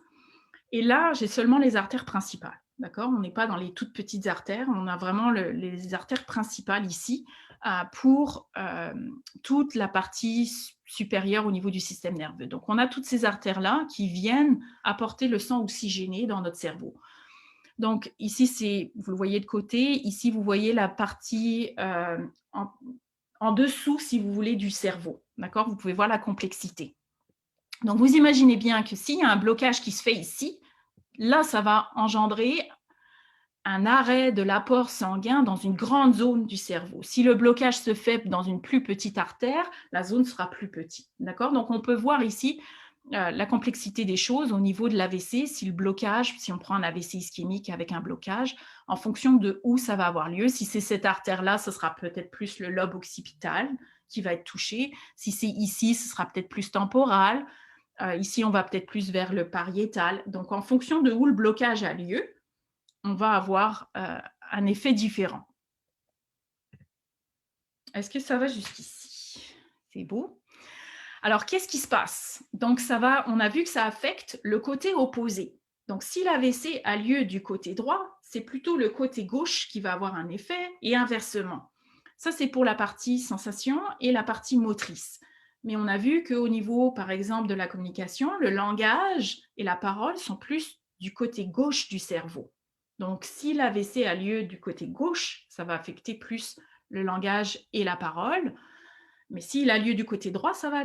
Et là, j'ai seulement les artères principales, d'accord? On n'est pas dans les toutes petites artères, on a vraiment les artères principales ici pour toute la partie supérieure au niveau du système nerveux. Donc, on a toutes ces artères-là qui viennent apporter le sang oxygéné dans notre cerveau. Donc, ici, vous le voyez de côté. Ici, vous voyez la partie en dessous, si vous voulez, du cerveau. D'accord? Vous pouvez voir la complexité. Donc, vous imaginez bien que s'il y a un blocage qui se fait ici, là, ça va engendrer un arrêt de l'apport sanguin dans une grande zone du cerveau. Si le blocage se fait dans une plus petite artère, la zone sera plus petite. D'accord? Donc, on peut voir ici la complexité des choses au niveau de l'AVC, si on prend un AVC ischémique avec un blocage, en fonction de où ça va avoir lieu. Si c'est cette artère-là, ce sera peut-être plus le lobe occipital qui va être touché. Si c'est ici, ce sera peut-être plus temporal. Ici, on va peut-être plus vers le pariétal. Donc, en fonction de où le blocage a lieu, on va avoir un effet différent. Est-ce que ça va jusqu'ici? C'est beau. Alors, qu'est-ce qui se passe? Donc, on a vu que ça affecte le côté opposé. Donc, si l'AVC a lieu du côté droit, c'est plutôt le côté gauche qui va avoir un effet et inversement. Ça, c'est pour la partie sensation et la partie motrice. Mais on a vu qu'au niveau, par exemple, de la communication, le langage et la parole sont plus du côté gauche du cerveau. Donc, si l'AVC a lieu du côté gauche, ça va affecter plus le langage et la parole. Mais s'il a lieu du côté droit, ça va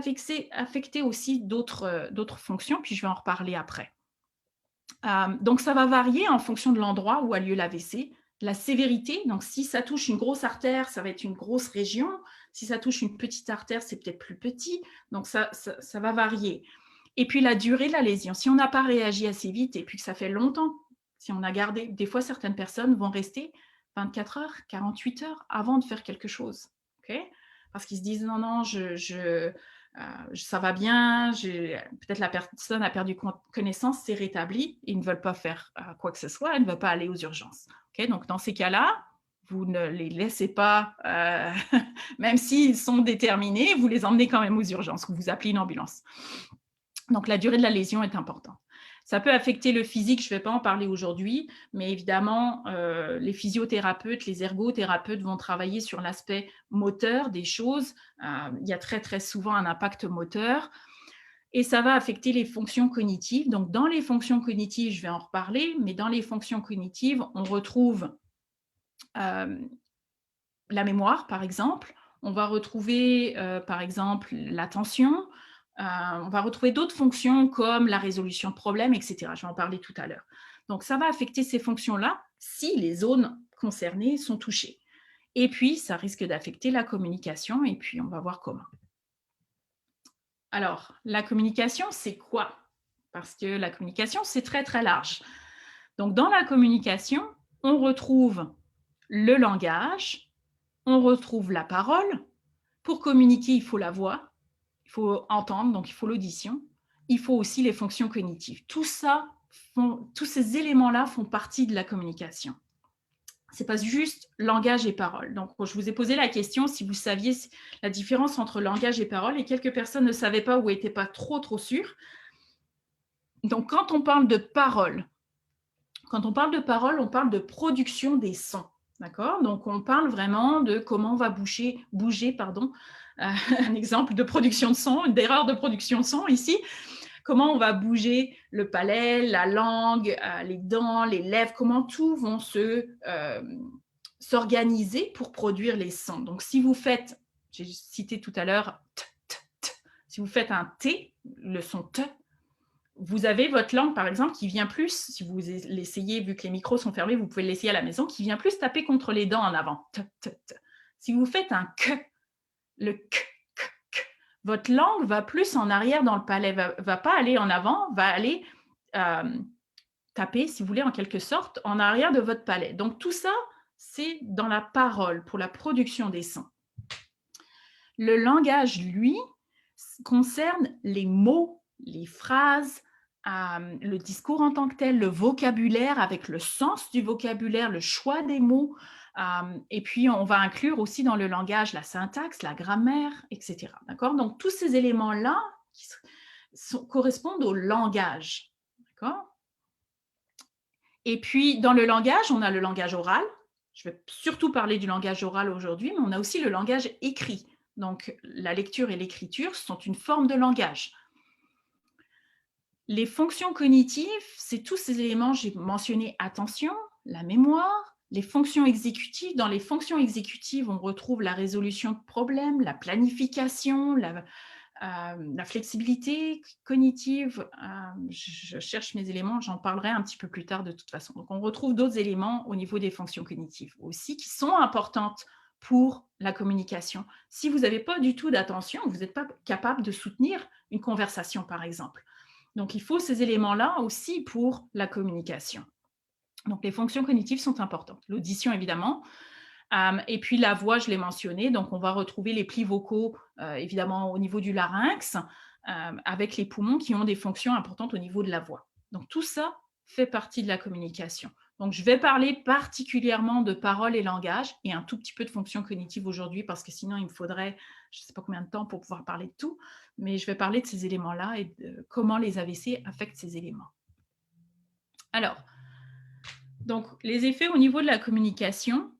affecter aussi d'autres fonctions, puis je vais en reparler après. Donc, ça va varier en fonction de l'endroit où a lieu l'AVC. La sévérité, donc si ça touche une grosse artère, ça va être une grosse région. Si ça touche une petite artère, c'est peut-être plus petit. Donc, ça va varier. Et puis, la durée de la lésion. Si on n'a pas réagi assez vite et puis que ça fait longtemps, si on a gardé, des fois, certaines personnes vont rester 24 heures, 48 heures avant de faire quelque chose. Okay, parce qu'ils se disent non, non, ça va bien, peut-être la personne a perdu connaissance, c'est rétabli, ils ne veulent pas faire quoi que ce soit, ils ne veulent pas aller aux urgences. Okay, donc, dans ces cas-là, vous ne les laissez pas, même s'ils sont déterminés, vous les emmenez quand même aux urgences, vous appelez une ambulance. Donc, la durée de la lésion est importante. Ça peut affecter le physique, je ne vais pas en parler aujourd'hui, mais évidemment, les physiothérapeutes, les ergothérapeutes vont travailler sur l'aspect moteur des choses. Il y a très, très souvent un impact moteur. Et ça va affecter les fonctions cognitives. Donc, dans les fonctions cognitives, je vais en reparler, mais dans les fonctions cognitives, on retrouve la mémoire, par exemple. On va retrouver, par exemple, l'attention. On va retrouver d'autres fonctions comme la résolution de problèmes, etc. Je vais en parler tout à l'heure. Donc, ça va affecter ces fonctions-là si les zones concernées sont touchées. Et puis, ça risque d'affecter la communication, et puis on va voir comment. Alors, la communication, c'est quoi? Parce que la communication, c'est très, très large. Donc, dans la communication, on retrouve le langage, on retrouve la parole. Pour communiquer, il faut la voix, il faut entendre, donc il faut l'audition. Il faut aussi les fonctions cognitives. Tous ces éléments-là font partie de la communication. Ce n'est pas juste langage et parole. Donc, je vous ai posé la question si vous saviez la différence entre langage et parole, et quelques personnes ne savaient pas ou n'étaient pas trop sûres. Donc, quand on parle de parole, on parle de production des sons. D'accord? Donc, on parle vraiment de comment on va bouger, un exemple de production de son, d'erreur de production de son ici. Comment on va bouger le palais, la langue, les dents, les lèvres, comment tout vont s'organiser pour produire les sons. Donc, si vous faites, j'ai cité tout à l'heure, si vous faites un T, le son T, vous avez votre langue, par exemple, qui vient plus, si vous l'essayez, vu que les micros sont fermés, vous pouvez l'essayer à la maison, qui vient plus taper contre les dents en avant. Si vous faites un K, le K, votre langue va plus en arrière dans le palais, va pas aller en avant, va aller taper, si vous voulez, en quelque sorte, en arrière de votre palais. Donc, tout ça, c'est dans la parole, pour la production des sons. Le langage, lui, concerne les mots, les phrases, le discours en tant que tel, le vocabulaire avec le sens du vocabulaire, le choix des mots. Et puis, on va inclure aussi dans le langage la syntaxe, la grammaire, etc. D'accord? Donc, tous ces éléments-là correspondent au langage. D'accord? Et puis, dans le langage, on a le langage oral. Je vais surtout parler du langage oral aujourd'hui, mais on a aussi le langage écrit. Donc, la lecture et l'écriture sont une forme de langage. Les fonctions cognitives, c'est tous ces éléments, j'ai mentionné attention, la mémoire, les fonctions exécutives. Dans les fonctions exécutives, on retrouve la résolution de problèmes, la planification, la flexibilité cognitive. Je cherche mes éléments, j'en parlerai un petit peu plus tard de toute façon. Donc, on retrouve d'autres éléments au niveau des fonctions cognitives aussi qui sont importantes pour la communication. Si vous n'avez pas du tout d'attention, vous n'êtes pas capable de soutenir une conversation, par exemple. Donc, il faut ces éléments-là aussi pour la communication. Donc, les fonctions cognitives sont importantes. L'audition, évidemment. Et puis, la voix, je l'ai mentionné. Donc, on va retrouver les plis vocaux, évidemment, au niveau du larynx, avec les poumons qui ont des fonctions importantes au niveau de la voix. Donc, tout ça fait partie de la communication. Donc, je vais parler particulièrement de parole et langage et un tout petit peu de fonctions cognitives aujourd'hui parce que sinon, il me faudrait, je ne sais pas combien de temps pour pouvoir parler de tout, mais je vais parler de ces éléments-là et de comment les AVC affectent ces éléments. Alors, donc, les effets au niveau de la communication,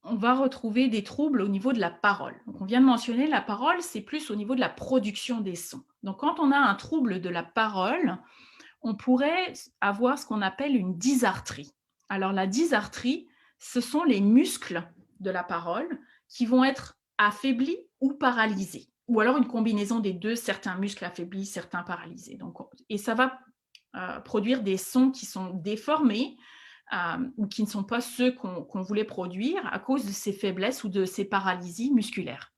on va retrouver des troubles au niveau de la parole. Donc, on vient de mentionner la parole, c'est plus au niveau de la production des sons. Donc, quand on a un trouble de la parole, on pourrait avoir ce qu'on appelle une dysarthrie. Alors, la dysarthrie, ce sont les muscles de la parole qui vont être affaiblis ou paralysés, ou alors une combinaison des deux, certains muscles affaiblis, certains paralysés. Donc, et ça va produire des sons qui sont déformés ou qui ne sont pas ceux qu'on voulait produire à cause de ces faiblesses ou de ces paralysies musculaires.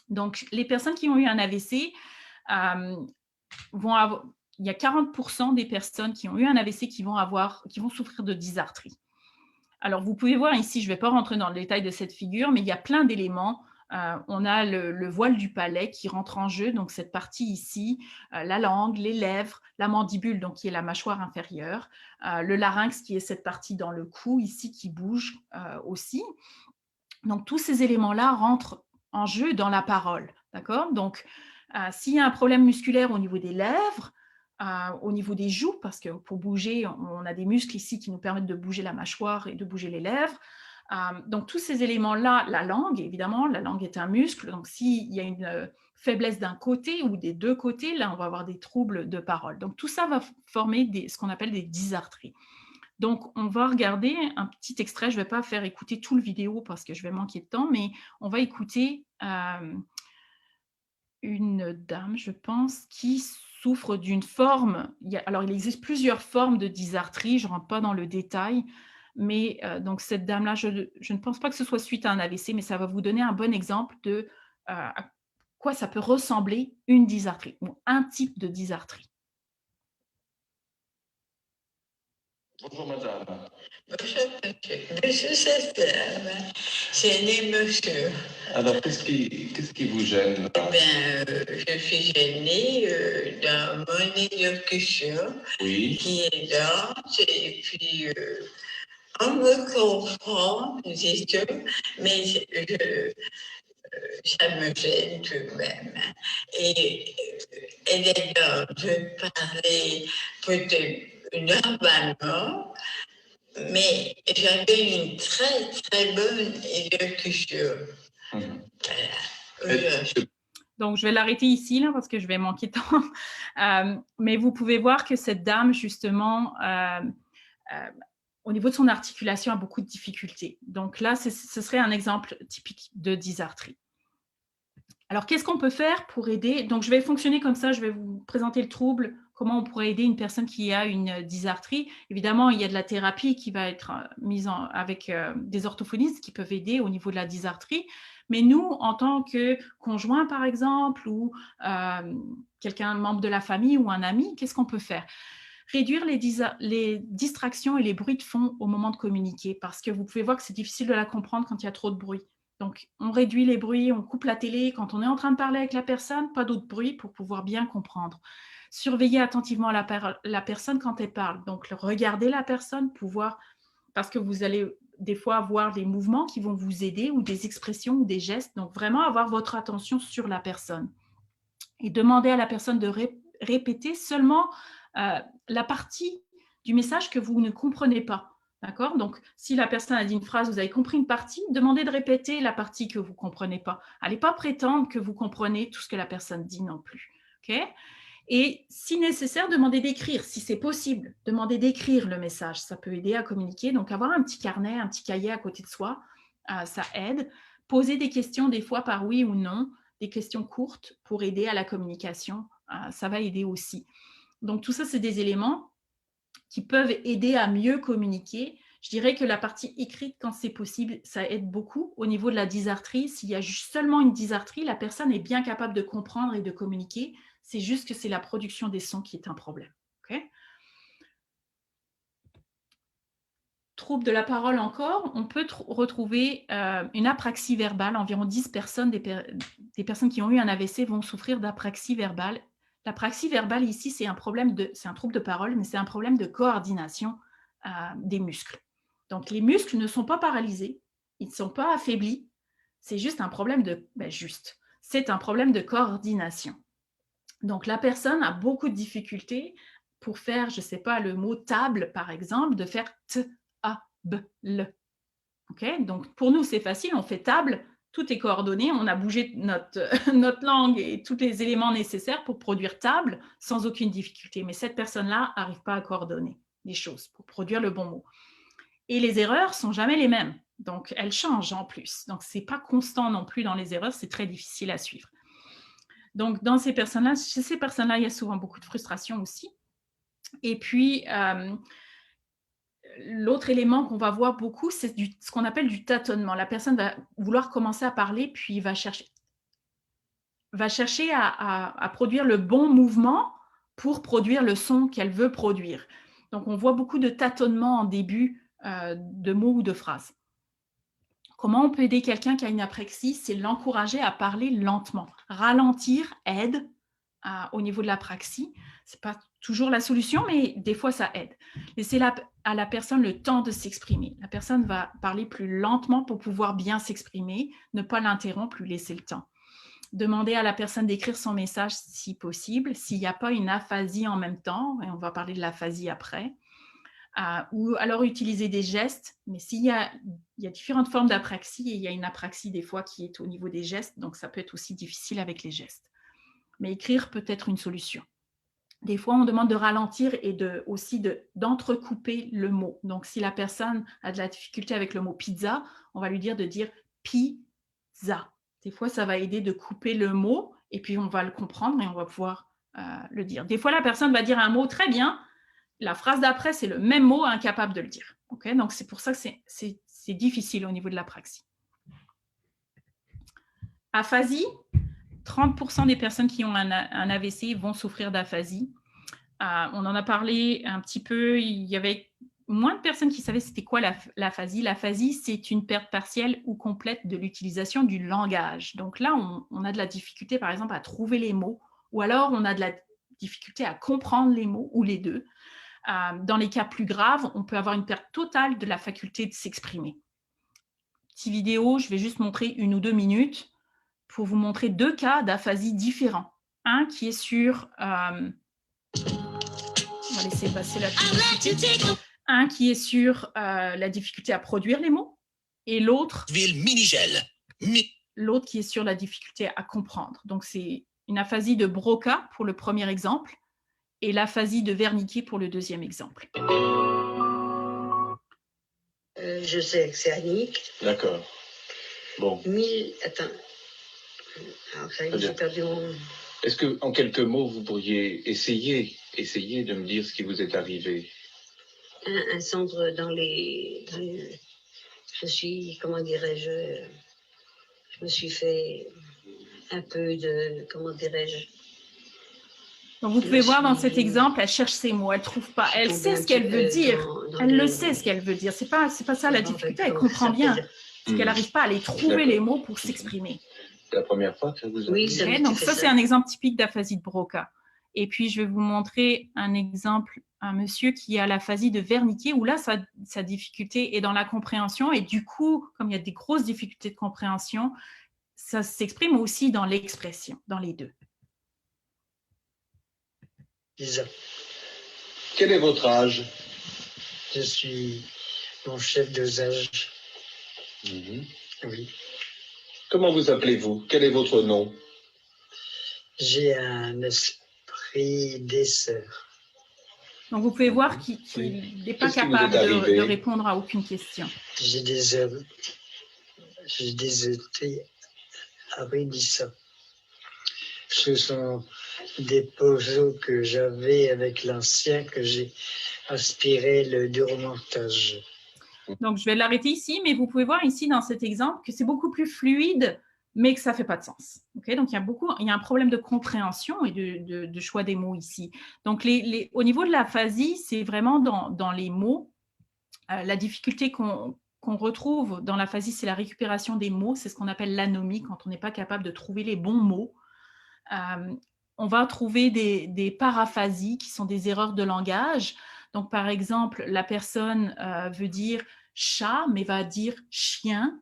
Donc, les personnes qui ont eu un AVC vont avoir, il y a 40% des personnes qui ont eu un AVC qui vont souffrir de dysarthrie. Alors, vous pouvez voir ici, je ne vais pas rentrer dans le détail de cette figure, mais il y a plein d'éléments. On a le voile du palais qui rentre en jeu, donc cette partie ici, la langue, les lèvres, la mandibule, donc qui est la mâchoire inférieure, le larynx qui est cette partie dans le cou ici qui bouge aussi. Donc, tous ces éléments-là rentrent en jeu dans la parole, d'accord? Donc, s'il y a un problème musculaire au niveau des lèvres, au niveau des joues, parce que pour bouger, on a des muscles ici qui nous permettent de bouger la mâchoire et de bouger les lèvres. Donc, tous ces éléments-là, la langue, évidemment, la langue est un muscle. Donc, s'il y a une faiblesse d'un côté ou des deux côtés, là, on va avoir des troubles de parole. Donc, tout ça va former ce qu'on appelle des dysarthries. Donc, on va regarder un petit extrait. Je ne vais pas faire écouter tout le vidéo parce que je vais manquer de temps, mais on va écouter une dame, je pense, qui souffre d'une forme. Alors, il existe plusieurs formes de dysarthrie. Je ne rentre pas dans le détail. Mais donc, cette dame-là, je ne pense pas que ce soit suite à un AVC, mais ça va vous donner un bon exemple de à quoi ça peut ressembler une dysarthrie ou un type de dysarthrie. Bonjour madame. Bonjour monsieur. Monsieur Chester, c'est une émotion. Alors qu'est-ce qui vous gêne là? Je suis gênée dans mon élocution qui est dense et puis on me comprend, disons, mais ça me gêne tout de même. Et elle est dense. Je parlais peut-être normalement, mais j'avais une très très bonne élocution. Voilà. Donc, je vais l'arrêter ici là, parce que je vais manquer de temps. Mais vous pouvez voir que cette dame, justement, au niveau de son articulation, a beaucoup de difficultés. Donc là, ce serait un exemple typique de dysarthrie. Alors, qu'est-ce qu'on peut faire pour aider? Donc, je vais fonctionner comme ça, je vais vous présenter le trouble, comment on pourrait aider une personne qui a une dysarthrie. Évidemment, il y a de la thérapie qui va être mise avec des orthophonistes qui peuvent aider au niveau de la dysarthrie. Mais nous, en tant que conjoint, par exemple, ou quelqu'un, membre de la famille ou un ami, qu'est-ce qu'on peut faire? Réduire les distractions et les bruits de fond au moment de communiquer, parce que vous pouvez voir que c'est difficile de la comprendre quand il y a trop de bruit. Donc, on réduit les bruits, on coupe la télé. Quand on est en train de parler avec la personne, pas d'autres bruits pour pouvoir bien comprendre. Surveiller attentivement la personne quand elle parle. Donc, regarder la personne, parce que vous allez des fois avoir des mouvements qui vont vous aider ou des expressions ou des gestes. Donc, vraiment avoir votre attention sur la personne. Et demander à la personne de répéter seulement la partie du message que vous ne comprenez pas. D'accord? Donc, si la personne a dit une phrase, vous avez compris une partie, demandez de répéter la partie que vous ne comprenez pas. N'allez pas prétendre que vous comprenez tout ce que la personne dit non plus. OK? Et si nécessaire, demandez d'écrire, si c'est possible. Demandez d'écrire le message, ça peut aider à communiquer. Donc, avoir un petit carnet, un petit cahier à côté de soi, ça aide. Poser des questions des fois par oui ou non, des questions courtes pour aider à la communication, ça va aider aussi. Donc, tout ça, c'est des éléments qui peuvent aider à mieux communiquer. Je dirais que la partie écrite, quand c'est possible, ça aide beaucoup. Au niveau de la dysarthrie, s'il y a seulement une dysarthrie, la personne est bien capable de comprendre et de communiquer. C'est juste que c'est la production des sons qui est un problème. Okay? Trouble de la parole encore, on peut retrouver une apraxie verbale. Environ 10 personnes, des personnes qui ont eu un AVC vont souffrir d'apraxie verbale. L'apraxie verbale ici, c'est un trouble de parole, mais c'est un problème de coordination des muscles. Donc, les muscles ne sont pas paralysés, ils ne sont pas affaiblis, c'est juste un problème c'est un problème de coordination. Donc, la personne a beaucoup de difficultés pour faire, je ne sais pas, le mot table, par exemple, de faire t, a, b, l. Okay, donc, pour nous, c'est facile, on fait table, tout est coordonné, on a bougé notre langue et tous les éléments nécessaires pour produire table sans aucune difficulté. Mais cette personne-là n'arrive pas à coordonner les choses pour produire le bon mot. Et les erreurs ne sont jamais les mêmes. Donc, elles changent en plus. Donc, ce n'est pas constant non plus dans les erreurs, c'est très difficile à suivre. Donc, chez ces personnes-là, il y a souvent beaucoup de frustration aussi. Et puis, l'autre élément qu'on va voir beaucoup, c'est ce qu'on appelle du tâtonnement. La personne va vouloir commencer à parler, puis va chercher à produire le bon mouvement pour produire le son qu'elle veut produire. Donc, on voit beaucoup de tâtonnement en début de mots ou de phrases. Comment on peut aider quelqu'un qui a une apraxie? C'est l'encourager à parler lentement. Ralentir aide au niveau de l'apraxie. Ce n'est pas toujours la solution, mais des fois, ça aide. Laisser à la personne le temps de s'exprimer. La personne va parler plus lentement pour pouvoir bien s'exprimer, ne pas l'interrompre, lui laisser le temps. Demander à la personne d'écrire son message si possible, s'il n'y a pas une aphasie en même temps, et on va parler de l'aphasie après. Ou alors utiliser des gestes, mais s'il y a différentes formes d'apraxie, et il y a une apraxie des fois qui est au niveau des gestes, donc ça peut être aussi difficile avec les gestes. Mais écrire peut être une solution. Des fois, on demande de ralentir et aussi d'entrecouper le mot. Donc, si la personne a de la difficulté avec le mot pizza, on va lui dire de dire pizza. Des fois, ça va aider de couper le mot et puis on va le comprendre et on va pouvoir le dire. Des fois, la personne va dire un mot très bien. La phrase d'après, c'est le même mot, incapable de le dire. Okay, donc, c'est pour ça que c'est difficile au niveau de l'apraxie. Aphasie, 30% des personnes qui ont un AVC vont souffrir d'aphasie. On en a parlé un petit peu. Il y avait moins de personnes qui savaient c'était quoi l'aphasie. L'aphasie, c'est une perte partielle ou complète de l'utilisation du langage. Donc là, on a de la difficulté, par exemple, à trouver les mots, ou alors on a de la difficulté à comprendre les mots, ou les deux. Dans les cas plus graves, on peut avoir une perte totale de la faculté de s'exprimer. Petite vidéo, je vais juste montrer 1 ou 2 minutes pour vous montrer 2 cas d'aphasie différents. Un qui est sur... on va laisser passer la publicité. Un qui est sur la difficulté à produire les mots et l'autre qui est sur la difficulté à comprendre. Donc, c'est une aphasie de Broca pour le premier exemple et l'aphasie de Wernicke pour le deuxième exemple. Je sais que c'est Annick. D'accord. Bon. Attends. Alors, ça y est, j'ai perdu mon... Est-ce qu'en quelques mots, vous pourriez essayer de me dire ce qui vous est arrivé? Un centre dans les... Je suis, comment dirais-je... Je me suis fait un peu de... Comment dirais-je... Donc, vous pouvez voir dans cet exemple, elle cherche ses mots, elle ne trouve pas. Elle sait ce qu'elle veut dire. Elle le sait ce qu'elle veut dire. Ce n'est pas ça la difficulté. Elle comprend bien. Parce qu'elle n'arrive pas à les trouver les mots pour s'exprimer. C'est la première fois que ça vous arrive? Oui, donc ça, c'est un exemple typique d'aphasie de Broca. Et puis, je vais vous montrer un exemple, un monsieur qui a l'aphasie de Wernicke, où là, sa difficulté est dans la compréhension. Et du coup, comme il y a des grosses difficultés de compréhension, ça s'exprime aussi dans l'expression, dans les deux. Lisa. Quel est votre âge? Je suis mon chef de âge. Oui. Comment vous appelez-vous? Quel est votre nom? J'ai un esprit d'essor. Donc, vous pouvez voir qu'il n'est pas capable de répondre à aucune question. J'ai des étés abrudissants. Ce sont des pozos que j'avais avec l'ancien que j'ai aspiré le démontage. Donc, je vais l'arrêter ici, mais vous pouvez voir ici dans cet exemple que c'est beaucoup plus fluide, mais que ça ne fait pas de sens. Okay, donc, il y a un problème de compréhension et de choix des mots ici. Donc, au niveau de l'aphasie, c'est vraiment dans les mots. La difficulté qu'on retrouve dans l'aphasie, c'est la récupération des mots. C'est ce qu'on appelle l'anomie, quand on n'est pas capable de trouver les bons mots. On va trouver des paraphasies qui sont des erreurs de langage. Donc, par exemple, la personne veut dire chat, mais va dire chien.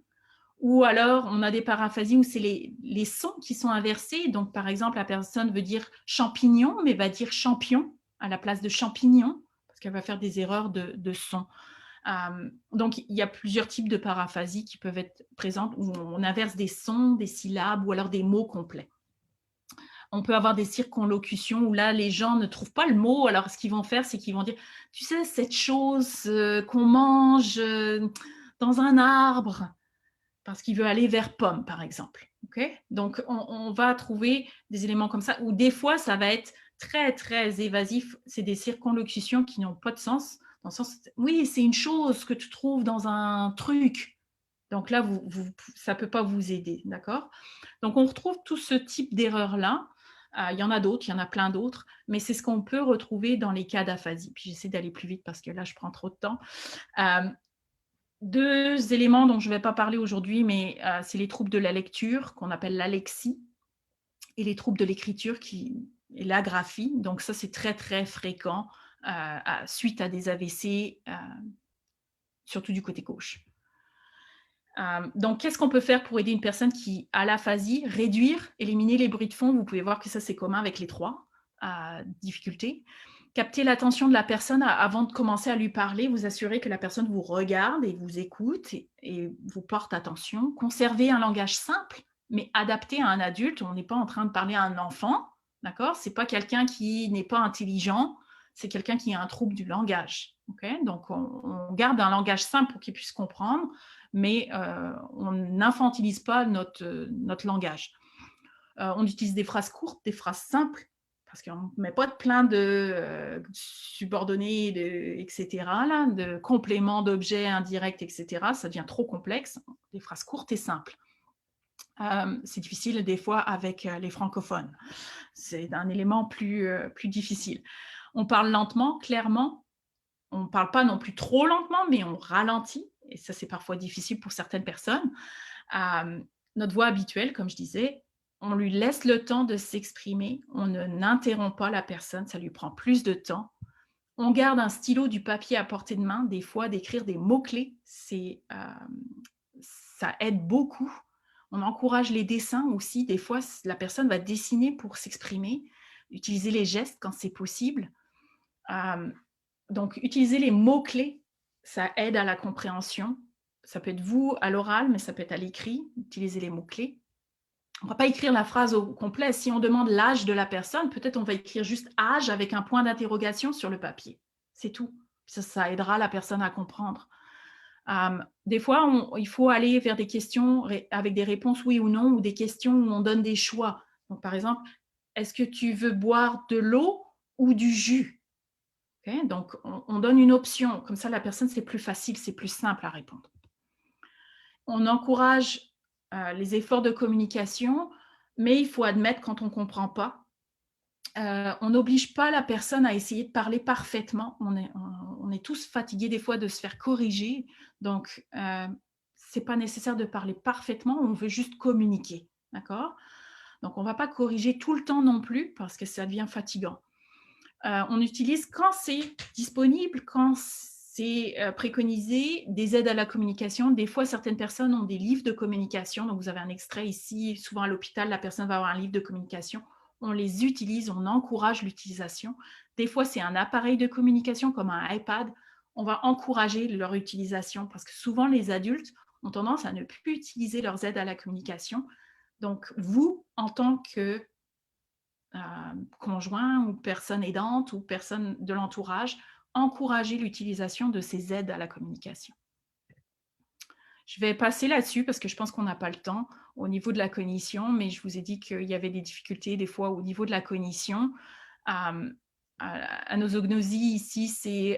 Ou alors, on a des paraphasies où c'est les sons qui sont inversés. Donc, par exemple, la personne veut dire champignon, mais va dire champion à la place de champignon, parce qu'elle va faire des erreurs de son. Donc, il y a plusieurs types de paraphasie qui peuvent être présentes où on inverse des sons, des syllabes ou alors des mots complets. On peut avoir des circonlocutions où là, les gens ne trouvent pas le mot. Alors, ce qu'ils vont faire, c'est qu'ils vont dire, tu sais, cette chose qu'on mange dans un arbre, parce qu'il veut aller vers pomme, par exemple. Okay? Donc, on va trouver des éléments comme ça, où des fois, ça va être très, très évasif. C'est des circonlocutions qui n'ont pas de sens. Dans le sens, oui, c'est une chose que tu trouves dans un truc. Donc là, ça ne peut pas vous aider, d'accord? Donc, on retrouve tout ce type d'erreurs-là. Il y en a d'autres, il y en a plein d'autres, mais c'est ce qu'on peut retrouver dans les cas d'aphasie. Puis j'essaie d'aller plus vite parce que là, je prends trop de temps. Deux éléments dont je ne vais pas parler aujourd'hui, mais c'est les troubles de la lecture, qu'on appelle l'alexie, et les troubles de l'écriture, qui est la graphie. Donc ça, c'est très, très fréquent suite à des AVC, surtout du côté gauche. Donc, qu'est-ce qu'on peut faire pour aider une personne qui a l'aphasie? Réduire, éliminer les bruits de fond. Vous pouvez voir que ça, c'est commun avec les trois difficultés. Capter l'attention de la personne avant de commencer à lui parler, vous assurer que la personne vous regarde et vous écoute et vous porte attention. Conserver un langage simple, mais adapté à un adulte. On n'est pas en train de parler à un enfant, d'accord? C'est pas quelqu'un qui n'est pas intelligent, c'est quelqu'un qui a un trouble du langage. Okay? Donc, on garde un langage simple pour qu'il puisse comprendre, mais on n'infantilise pas notre langage. On utilise des phrases courtes, des phrases simples, parce qu'on ne met pas de plein de subordonnés, etc., là, de compléments d'objets indirects, etc. Ça devient trop complexe. Des phrases courtes et simples. C'est difficile des fois avec les francophones. C'est un élément plus difficile. On parle lentement, clairement. On ne parle pas non plus trop lentement, mais on ralentit. Et ça, c'est parfois difficile pour certaines personnes. Notre voix habituelle, comme je disais, on lui laisse le temps de s'exprimer. On n'interrompt pas la personne, ça lui prend plus de temps. On garde un stylo, du papier à portée de main. Des fois, d'écrire des mots-clés, ça aide beaucoup. On encourage les dessins aussi. Des fois, la personne va dessiner pour s'exprimer, utiliser les gestes quand c'est possible. Donc, utiliser les mots-clés, ça aide à la compréhension. Ça peut être vous à l'oral, mais ça peut être à l'écrit. Utiliser les mots-clés. On ne va pas écrire la phrase au complet. Si on demande l'âge de la personne, peut-être on va écrire juste âge avec un point d'interrogation sur le papier. C'est tout. Ça aidera la personne à comprendre. Des fois, il faut aller vers des questions avec des réponses oui ou non, ou des questions où on donne des choix. Donc, par exemple, est-ce que tu veux boire de l'eau ou du jus? Okay? Donc, on donne une option. Comme ça, la personne, c'est plus facile, c'est plus simple à répondre. On encourage les efforts de communication, mais il faut admettre quand on ne comprend pas. On n'oblige pas la personne à essayer de parler parfaitement. On est tous fatigués des fois de se faire corriger. Donc, ce n'est pas nécessaire de parler parfaitement, on veut juste communiquer. D'accord? Donc, on ne va pas corriger tout le temps non plus parce que ça devient fatigant. On utilise quand c'est disponible, quand c'est préconisé, des aides à la communication. Des fois, certaines personnes ont des livres de communication. Donc, vous avez un extrait ici. Souvent, à l'hôpital, la personne va avoir un livre de communication. On les utilise, on encourage l'utilisation. Des fois, c'est un appareil de communication comme un iPad. On va encourager leur utilisation parce que souvent, les adultes ont tendance à ne plus utiliser leurs aides à la communication. Donc, vous, en tant que conjoint ou personne aidante ou personne de l'entourage, encourager l'utilisation de ces aides à la communication. Je vais passer là-dessus parce que je pense qu'on n'a pas le temps au niveau de la cognition, mais je vous ai dit qu'il y avait des difficultés des fois au niveau de la cognition. Anosognosie ici,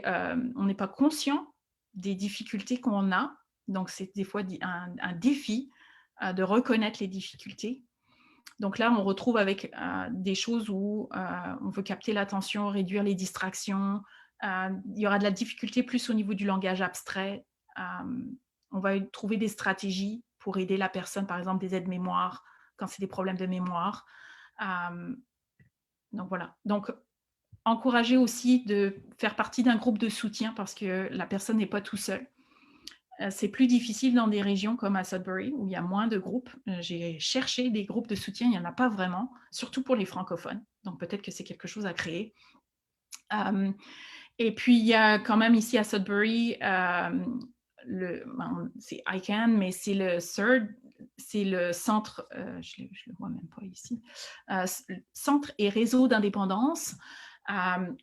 on n'est pas conscient des difficultés qu'on a, donc c'est des fois un défi de reconnaître les difficultés. Donc là, on retrouve avec des choses où on veut capter l'attention, réduire les distractions. Il y aura de la difficulté plus au niveau du langage abstrait. On va trouver des stratégies pour aider la personne, par exemple des aides-mémoire, quand c'est des problèmes de mémoire. Donc voilà. Donc, encourager aussi de faire partie d'un groupe de soutien parce que la personne n'est pas tout seul. C'est plus difficile dans des régions comme à Sudbury, où il y a moins de groupes. J'ai cherché des groupes de soutien, il n'y en a pas vraiment, surtout pour les francophones. Donc, peut-être que c'est quelque chose à créer. Et puis, il y a quand même ici à Sudbury, c'est ICANN, mais c'est le CERD, c'est le centre, je le vois même pas ici, centre et réseau d'indépendance,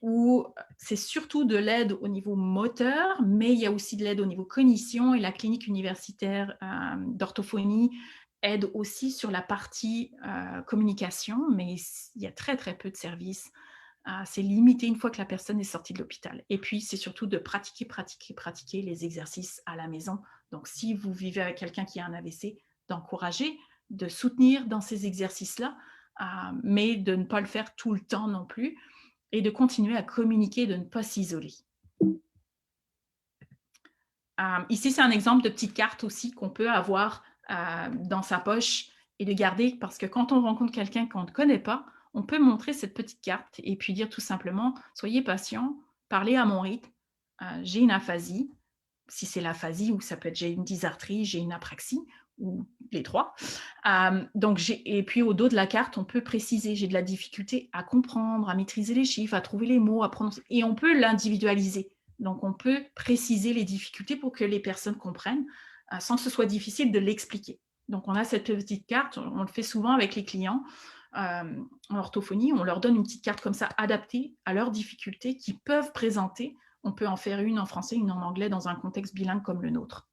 où c'est surtout de l'aide au niveau moteur, mais il y a aussi de l'aide au niveau cognition, et la clinique universitaire d'orthophonie aide aussi sur la partie communication, mais il y a très, très peu de services. C'est limité une fois que la personne est sortie de l'hôpital. Et puis, c'est surtout de pratiquer les exercices à la maison. Donc, si vous vivez avec quelqu'un qui a un AVC, d'encourager, de soutenir dans ces exercices-là, mais de ne pas le faire tout le temps non plus, et de continuer à communiquer, de ne pas s'isoler. Ici, c'est un exemple de petite carte aussi qu'on peut avoir dans sa poche et de garder, parce que quand on rencontre quelqu'un qu'on ne connaît pas, on peut montrer cette petite carte et puis dire tout simplement « Soyez patient, parlez à mon rythme, j'ai une aphasie », si c'est l'aphasie, ou ça peut être « J'ai une dysarthrie, j'ai une apraxie », ou les trois. Et puis au dos de la carte, on peut préciser « J'ai de la difficulté à comprendre, à maîtriser les chiffres, à trouver les mots, à prononcer », et on peut l'individualiser. Donc, on peut préciser les difficultés pour que les personnes comprennent sans que ce soit difficile de l'expliquer. Donc, on a cette petite carte, on le fait souvent avec les clients en orthophonie, on leur donne une petite carte comme ça adaptée à leurs difficultés qu'ils peuvent présenter. On peut en faire une en français, une en anglais dans un contexte bilingue comme le nôtre.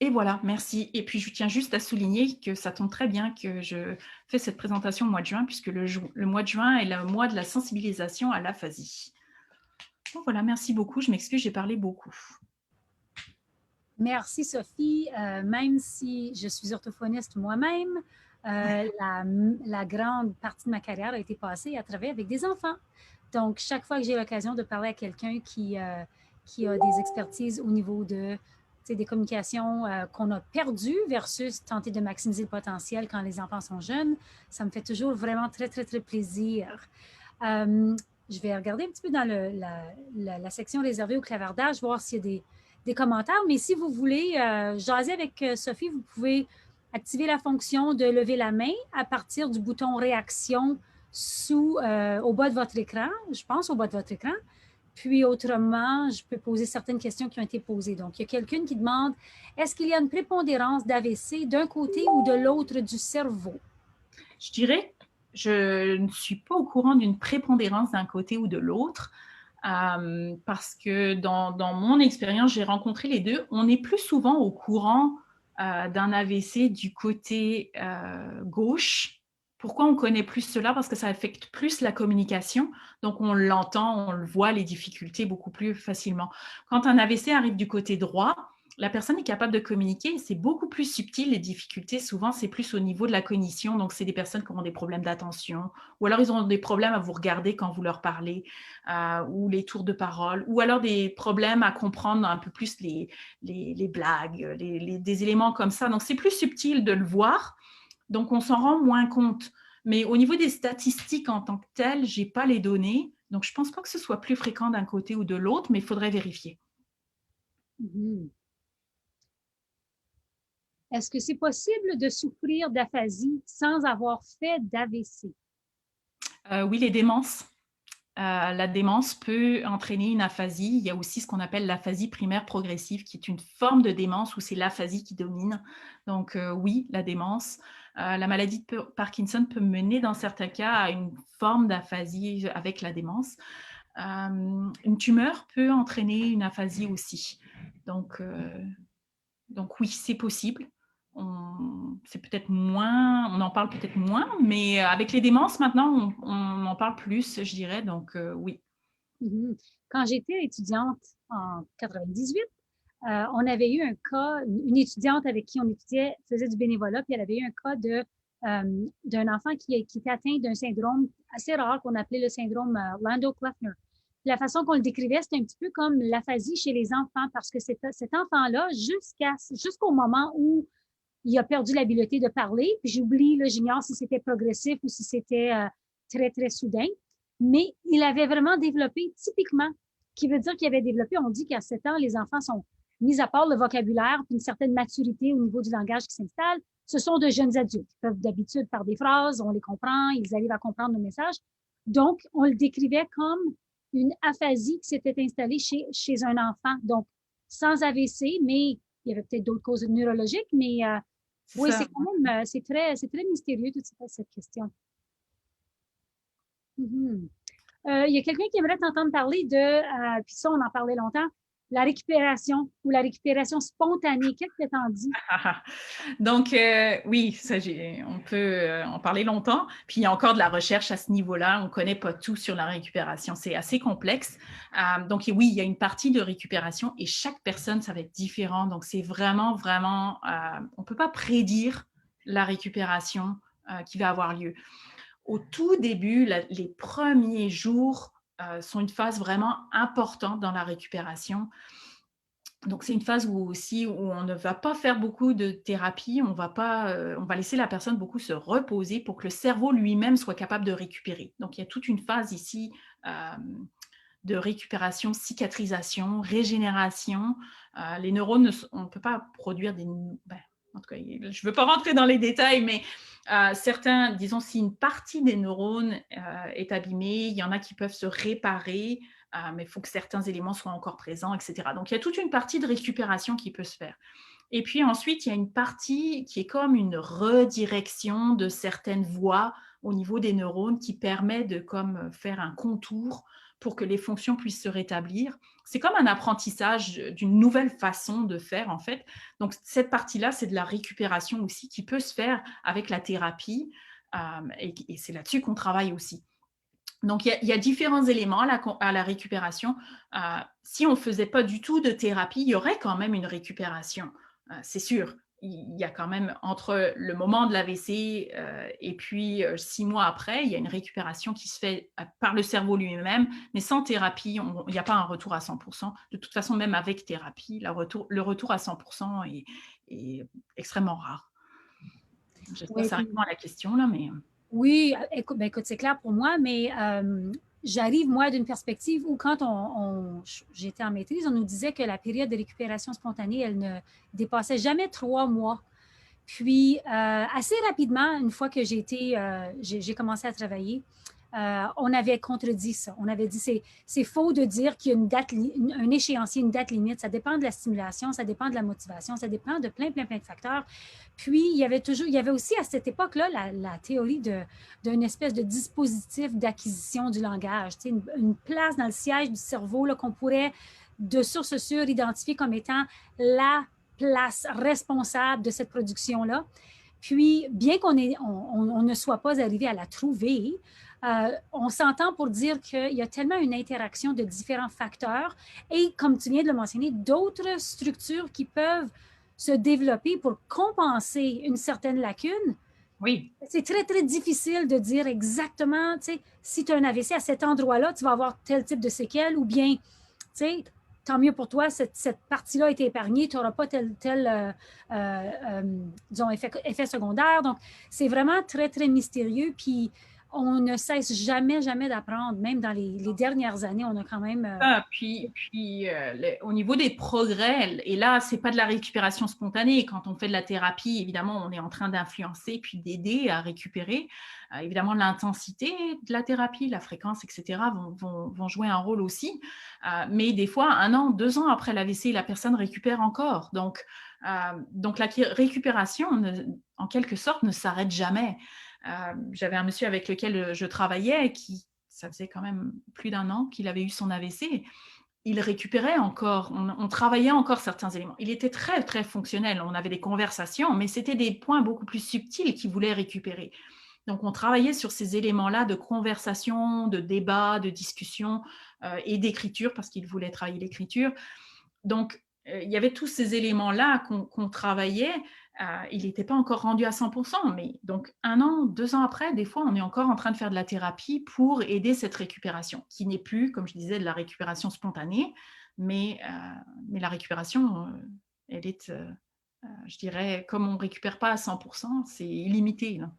Et voilà, merci. Et puis, je tiens juste à souligner que ça tombe très bien que je fais cette présentation au mois de juin, puisque le mois de juin est le mois de la sensibilisation à l'aphasie. Bon, voilà, merci beaucoup. Je m'excuse, j'ai parlé beaucoup. Merci, Sophie. Même si je suis orthophoniste moi-même, la grande partie de ma carrière a été passée à travailler avec des enfants. Donc, chaque fois que j'ai l'occasion de parler à quelqu'un qui a des expertises au niveau de des communications qu'on a perdues versus tenter de maximiser le potentiel quand les enfants sont jeunes, ça me fait toujours vraiment très, très, très plaisir. Je vais regarder un petit peu dans la section réservée au clavardage, voir s'il y a des commentaires. Mais si vous voulez jaser avec Sophie, vous pouvez activer la fonction de lever la main à partir du bouton réaction au bas de votre écran, je pense au bas de votre écran. Puis autrement, je peux poser certaines questions qui ont été posées. Donc, il y a quelqu'un qui demande, est-ce qu'il y a une prépondérance d'AVC d'un côté ou de l'autre du cerveau? Je dirais, je ne suis pas au courant d'une prépondérance d'un côté ou de l'autre, parce que dans mon expérience, j'ai rencontré les deux. On est plus souvent au courant d'un AVC du côté gauche. Pourquoi on connaît plus cela? Parce que ça affecte plus la communication. Donc, on l'entend, on le voit, les difficultés beaucoup plus facilement. Quand un AVC arrive du côté droit, la personne est capable de communiquer. C'est beaucoup plus subtil, les difficultés. Souvent, c'est plus au niveau de la cognition. Donc, c'est des personnes qui ont des problèmes d'attention, ou alors ils ont des problèmes à vous regarder quand vous leur parlez, ou les tours de parole, ou alors des problèmes à comprendre un peu plus les blagues, des éléments comme ça. Donc, c'est plus subtil de le voir. Donc, on s'en rend moins compte. Mais au niveau des statistiques en tant que telles, je n'ai pas les données. Donc, je ne pense pas que ce soit plus fréquent d'un côté ou de l'autre, mais il faudrait vérifier. Mm-hmm. Est-ce que c'est possible de souffrir d'aphasie sans avoir fait d'AVC? Oui, les démences. La démence peut entraîner une aphasie. Il y a aussi ce qu'on appelle l'aphasie primaire progressive, qui est une forme de démence où c'est l'aphasie qui domine. Donc oui, la démence. La maladie de Parkinson peut mener dans certains cas à une forme d'aphasie avec la démence. Une tumeur peut entraîner une aphasie aussi. Donc oui, c'est possible. C'est peut-être moins, on en parle peut-être moins, mais avec les démences, maintenant, on en parle plus, je dirais, donc oui. Quand j'étais étudiante en 98, on avait eu un cas, une étudiante avec qui on étudiait, faisait du bénévolat, puis elle avait eu un cas d'un enfant qui était atteint d'un syndrome assez rare qu'on appelait le syndrome Landau-Kleffner. La façon qu'on le décrivait, c'était un petit peu comme l'aphasie chez les enfants, parce que cet enfant-là, jusqu'au moment où il a perdu l'habileté de parler, puis j'ignore si c'était progressif ou si c'était très, très soudain, mais il avait vraiment développé typiquement, qui veut dire qu'il avait développé, on dit qu'à 7 ans, les enfants sont, mis à part le vocabulaire puis une certaine maturité au niveau du langage qui s'installe, ce sont de jeunes adultes. Ils peuvent d'habitude faire des phrases, on les comprend, ils arrivent à comprendre nos messages. Donc, on le décrivait comme une aphasie qui s'était installée chez un enfant. Donc, sans AVC, mais il y avait peut-être d'autres causes neurologiques, mais oui, ça. c'est quand même, c'est très mystérieux toute cette question. Mhm. Il y a quelqu'un qui aimerait t'entendre parler de, puis ça, on en parlait longtemps, la récupération ou la récupération spontanée. Qu'est-ce que tu en dis? Donc, oui, ça, on peut en parler longtemps. Puis, il y a encore de la recherche à ce niveau-là. On ne connaît pas tout sur la récupération. C'est assez complexe. Donc, oui, il y a une partie de récupération et chaque personne, ça va être différent. Donc, c'est vraiment, vraiment, on ne peut pas prédire la récupération qui va avoir lieu. Au tout début, les premiers jours sont une phase vraiment importante dans la récupération. Donc, c'est une phase où on ne va pas faire beaucoup de thérapie, on va laisser la personne beaucoup se reposer pour que le cerveau lui-même soit capable de récupérer. Donc, il y a toute une phase ici de récupération, cicatrisation, régénération. Les neurones, on ne peut pas produire des... en tout cas, je ne veux pas rentrer dans les détails, mais certains, disons, si une partie des neurones est abîmée, il y en a qui peuvent se réparer, mais il faut que certains éléments soient encore présents, etc. Donc, il y a toute une partie de récupération qui peut se faire. Et puis ensuite, il y a une partie qui est comme une redirection de certaines voies au niveau des neurones qui permet de comme faire un contour pour que les fonctions puissent se rétablir. C'est comme un apprentissage d'une nouvelle façon de faire, en fait. Donc, cette partie-là, c'est de la récupération aussi qui peut se faire avec la thérapie et c'est là-dessus qu'on travaille aussi. Donc, il y a différents éléments à la récupération. Si on ne faisait pas du tout de thérapie, il y aurait quand même une récupération, c'est sûr. Il y a quand même, entre le moment de l'AVC et puis 6 mois après, il y a une récupération qui se fait par le cerveau lui-même, mais sans thérapie, il n'y a pas un retour à 100%. De toute façon, même avec thérapie, le retour à 100% est extrêmement rare. Je sais pas si ça répond à la question, là, mais... Oui, écoute, c'est clair pour moi, mais j'arrive, moi, d'une perspective où quand j'étais en maîtrise, on nous disait que la période de récupération spontanée, elle ne dépassait jamais 3 mois. Puis, assez rapidement, une fois que j'ai commencé à travailler, on avait contredit ça. On avait dit c'est faux de dire qu'il y a une date, un échéancier, une date limite. Ça dépend de la stimulation, ça dépend de la motivation, ça dépend de plein de facteurs. Puis, il y avait aussi à cette époque-là la théorie d'une espèce de dispositif d'acquisition du langage, une place dans le siège du cerveau qu'on pourrait, de source sûre, identifier comme étant la place responsable de cette production-là. Puis, bien qu'on ne soit pas arrivé à la trouver, on s'entend pour dire qu'il y a tellement une interaction de différents facteurs et, comme tu viens de le mentionner, d'autres structures qui peuvent se développer pour compenser une certaine lacune. Oui. C'est très difficile de dire exactement, tu sais, si tu as un AVC à cet endroit-là, tu vas avoir tel type de séquelles ou bien, tu sais, tant mieux pour toi, cette partie-là a été épargnée, tu n'auras pas tel disons, effet secondaire. Donc, c'est vraiment très mystérieux. Puis, on ne cesse jamais d'apprendre. Même dans les dernières années, on a quand même... Puis au niveau des progrès, et là, ce n'est pas de la récupération spontanée. Quand on fait de la thérapie, évidemment, on est en train d'influencer puis d'aider à récupérer. Évidemment, l'intensité de la thérapie, la fréquence, etc. vont jouer un rôle aussi. Mais des fois, 1 an, 2 ans après l'AVC, la personne récupère encore. Donc la récupération, en quelque sorte, ne s'arrête jamais. J'avais un monsieur avec lequel je travaillais ça faisait quand même plus d'1 an qu'il avait eu son AVC. Il récupérait encore, on travaillait encore certains éléments. Il était très fonctionnel. On avait des conversations, mais c'était des points beaucoup plus subtils qu'il voulait récupérer. Donc, on travaillait sur ces éléments-là de conversation, de débat, de discussion et d'écriture, parce qu'il voulait travailler l'écriture. Donc, il y avait tous ces éléments-là qu'on travaillait. Il n'était pas encore rendu à 100%, mais donc 1 an, 2 ans après, des fois, on est encore en train de faire de la thérapie pour aider cette récupération, qui n'est plus, comme je disais, de la récupération spontanée, mais la récupération, elle est, je dirais, comme on ne récupère pas à 100%, c'est illimité, là.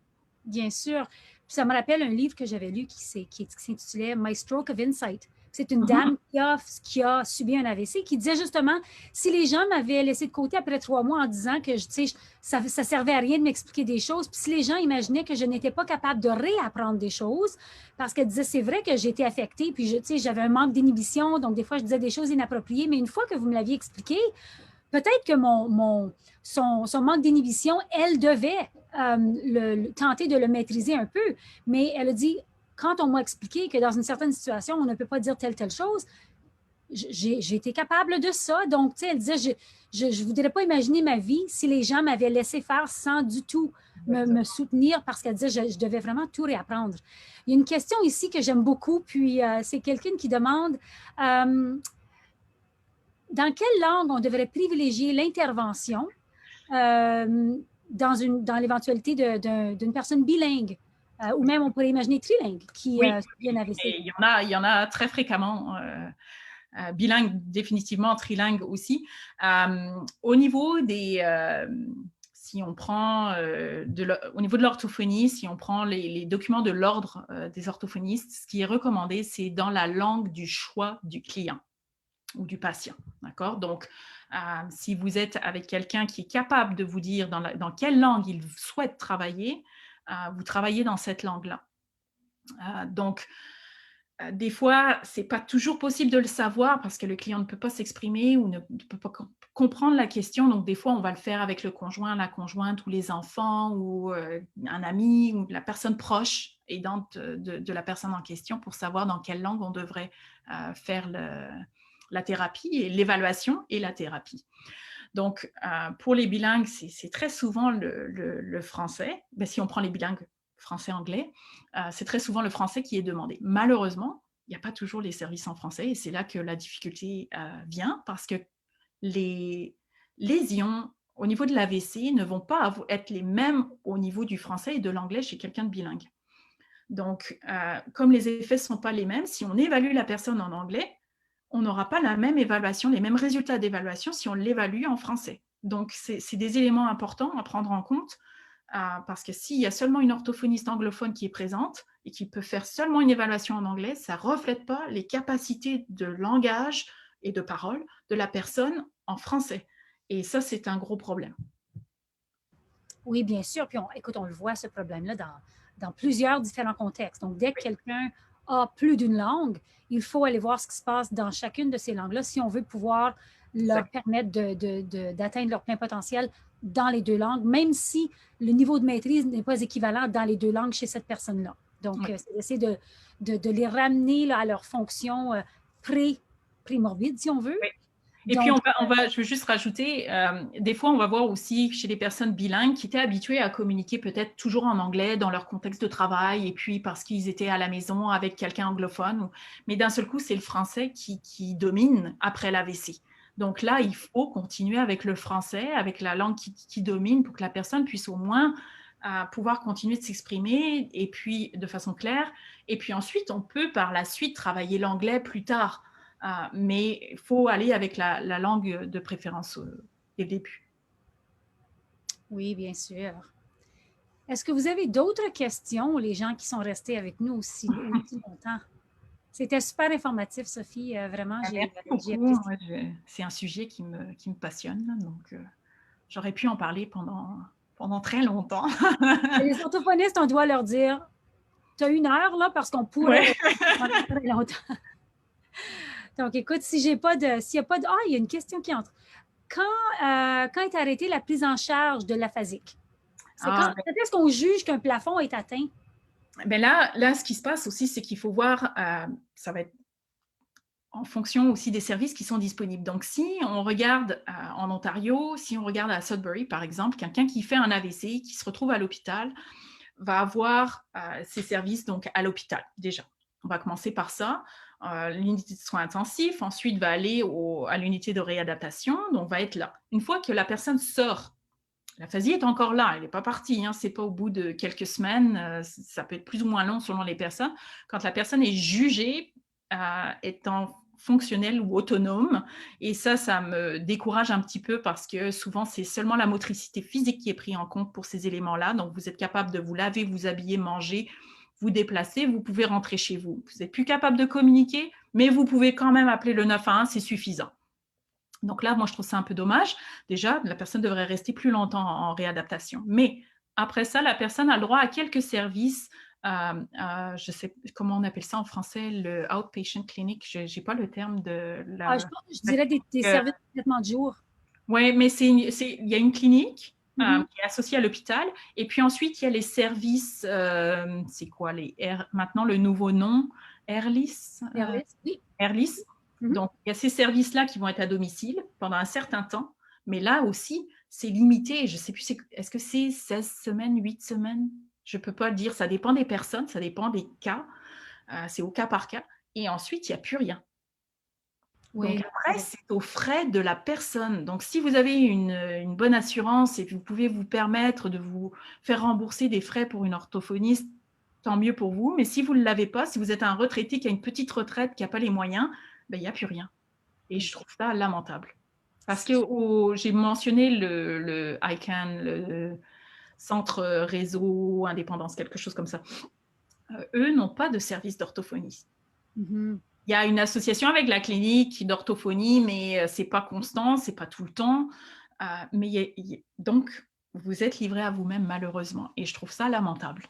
Bien sûr. Puis ça me rappelle un livre que j'avais lu qui s'intitulait My Stroke of Insight. C'est une dame qui a subi un AVC, qui disait justement, si les gens m'avaient laissé de côté après 3 mois en disant que ça ne servait à rien de m'expliquer des choses, puis si les gens imaginaient que je n'étais pas capable de réapprendre des choses, parce qu'elle disait, c'est vrai que j'ai été affectée, puis j'avais un manque d'inhibition, donc des fois, je disais des choses inappropriées, mais une fois que vous me l'aviez expliqué, peut-être que son manque d'inhibition, elle devait tenter de le maîtriser un peu, mais elle a dit, quand on m'a expliqué que dans une certaine situation, on ne peut pas dire telle chose, j'ai été capable de ça. Donc, tu sais, elle disait, je ne voudrais pas imaginer ma vie si les gens m'avaient laissé faire sans du tout me soutenir parce qu'elle disait, je devais vraiment tout réapprendre. Il y a une question ici que j'aime beaucoup, puis c'est quelqu'un qui demande, dans quelle langue on devrait privilégier l'intervention dans l'éventualité d'une personne bilingue? Ou même, on pourrait imaginer trilingue qui vient AVC. Il y en a très fréquemment, bilingue définitivement, trilingue aussi. Au niveau si on prend au niveau de l'orthophonie, si on prend les documents de l'ordre des orthophonistes, ce qui est recommandé, c'est dans la langue du choix du client ou du patient. D'accord? Donc, si vous êtes avec quelqu'un qui est capable de vous dire dans quelle langue il souhaite travailler, vous travaillez dans cette langue-là. Donc, des fois, ce n'est pas toujours possible de le savoir parce que le client ne peut pas s'exprimer ou ne peut pas comprendre la question. Donc, des fois, on va le faire avec le conjoint, la conjointe ou les enfants ou un ami ou la personne proche aidante de la personne en question pour savoir dans quelle langue on devrait faire la thérapie et l'évaluation et la thérapie. Donc, pour les bilingues, c'est très souvent le français. Ben, si on prend les bilingues français-anglais, c'est très souvent le français qui est demandé. Malheureusement, il n'y a pas toujours les services en français et c'est là que la difficulté vient parce que les lésions au niveau de l'AVC ne vont pas être les mêmes au niveau du français et de l'anglais chez quelqu'un de bilingue. Donc, comme les effets ne sont pas les mêmes, si on évalue la personne en anglais, on n'aura pas la même évaluation, les mêmes résultats d'évaluation si on l'évalue en français. Donc, c'est des éléments importants à prendre en compte parce que s'il y a seulement une orthophoniste anglophone qui est présente et qui peut faire seulement une évaluation en anglais, ça ne reflète pas les capacités de langage et de parole de la personne en français. Et ça, c'est un gros problème. Oui, bien sûr. Puis, écoute, on le voit, ce problème-là, dans plusieurs différents contextes. Donc, dès que quelqu'un a plus d'une langue, il faut aller voir ce qui se passe dans chacune de ces langues-là si on veut pouvoir leur permettre d'atteindre leur plein potentiel dans les 2 langues, même si le niveau de maîtrise n'est pas équivalent dans les 2 langues chez cette personne-là. Donc, c'est d'essayer de les ramener là, à leur fonction pré-morbide, si on veut. Oui. Et donc, puis, je veux juste rajouter, des fois, on va voir aussi chez les personnes bilingues qui étaient habituées à communiquer peut-être toujours en anglais dans leur contexte de travail et puis parce qu'ils étaient à la maison avec quelqu'un anglophone. Mais d'un seul coup, c'est le français qui domine après l'AVC. Donc là, il faut continuer avec le français, avec la langue qui domine pour que la personne puisse au moins pouvoir continuer de s'exprimer et puis de façon claire. Et puis ensuite, on peut par la suite travailler l'anglais plus tard. Mais il faut aller avec la langue de préférence dès le début. Oui, bien sûr. Est-ce que vous avez d'autres questions, les gens qui sont restés avec nous aussi longtemps? C'était super informatif, Sophie. Vraiment, j'ai apprécié. C'est un sujet qui me passionne, donc j'aurais pu en parler pendant très longtemps. Les orthophonistes, on doit leur dire, tu as 1 heure là parce qu'on pourrait pendant très longtemps. Donc, écoute, s'il n'y a pas de... il y a une question qui entre. Quand est arrêtée la prise en charge de l'aphasique? Quand est-ce qu'on juge qu'un plafond est atteint? Ben là, ce qui se passe aussi, c'est qu'il faut voir, ça va être en fonction aussi des services qui sont disponibles. Donc, si on regarde en Ontario, si on regarde à Sudbury, par exemple, quelqu'un qui fait un AVC, qui se retrouve à l'hôpital, va avoir ses services donc, à l'hôpital, déjà. On va commencer par ça. L'unité de soins intensifs, ensuite va aller à l'unité de réadaptation, donc va être là. Une fois que la personne sort, l'aphasie est encore là, elle n'est pas partie, hein, ce n'est pas au bout de quelques semaines, ça peut être plus ou moins long selon les personnes. Quand la personne est jugée étant fonctionnelle ou autonome, et ça me décourage un petit peu parce que souvent c'est seulement la motricité physique qui est prise en compte pour ces éléments-là, donc vous êtes capable de vous laver, vous habiller, manger, vous déplacer, vous pouvez rentrer chez vous. Vous n'êtes plus capable de communiquer, mais vous pouvez quand même appeler le 911, c'est suffisant. Donc là, moi, je trouve ça un peu dommage. Déjà, la personne devrait rester plus longtemps en réadaptation. Mais après ça, la personne a le droit à quelques services. Je sais comment on appelle ça en français, le outpatient clinic. Je n'ai pas le terme de la... je dirais des services de traitement de jour. Oui, mais il y a une clinique qui est associée à l'hôpital. Et puis ensuite, il y a les services, c'est quoi maintenant le nouveau nom, Airlis. Oui. Airlis. Donc, il y a ces services-là qui vont être à domicile pendant un certain temps. Mais là aussi, c'est limité. Je ne sais plus, est-ce que c'est 16 semaines, 8 semaines? Je ne peux pas le dire. Ça dépend des personnes, ça dépend des cas. C'est au cas par cas. Et ensuite, il n'y a plus rien. Oui. Donc après, c'est aux frais de la personne. Donc, si vous avez une bonne assurance et que vous pouvez vous permettre de vous faire rembourser des frais pour une orthophoniste, tant mieux pour vous. Mais si vous ne l'avez pas, si vous êtes un retraité qui a une petite retraite, qui n'a pas les moyens, ben, il n'y a plus rien. Et je trouve ça lamentable. Parce que j'ai mentionné le ICANN, le Centre Réseau Indépendance, quelque chose comme ça. Eux n'ont pas de service d'orthophonie. Il y a une association avec la clinique d'orthophonie, mais ce n'est pas constant, ce n'est pas tout le temps. Donc, vous êtes livré à vous-même, malheureusement. Et je trouve ça lamentable.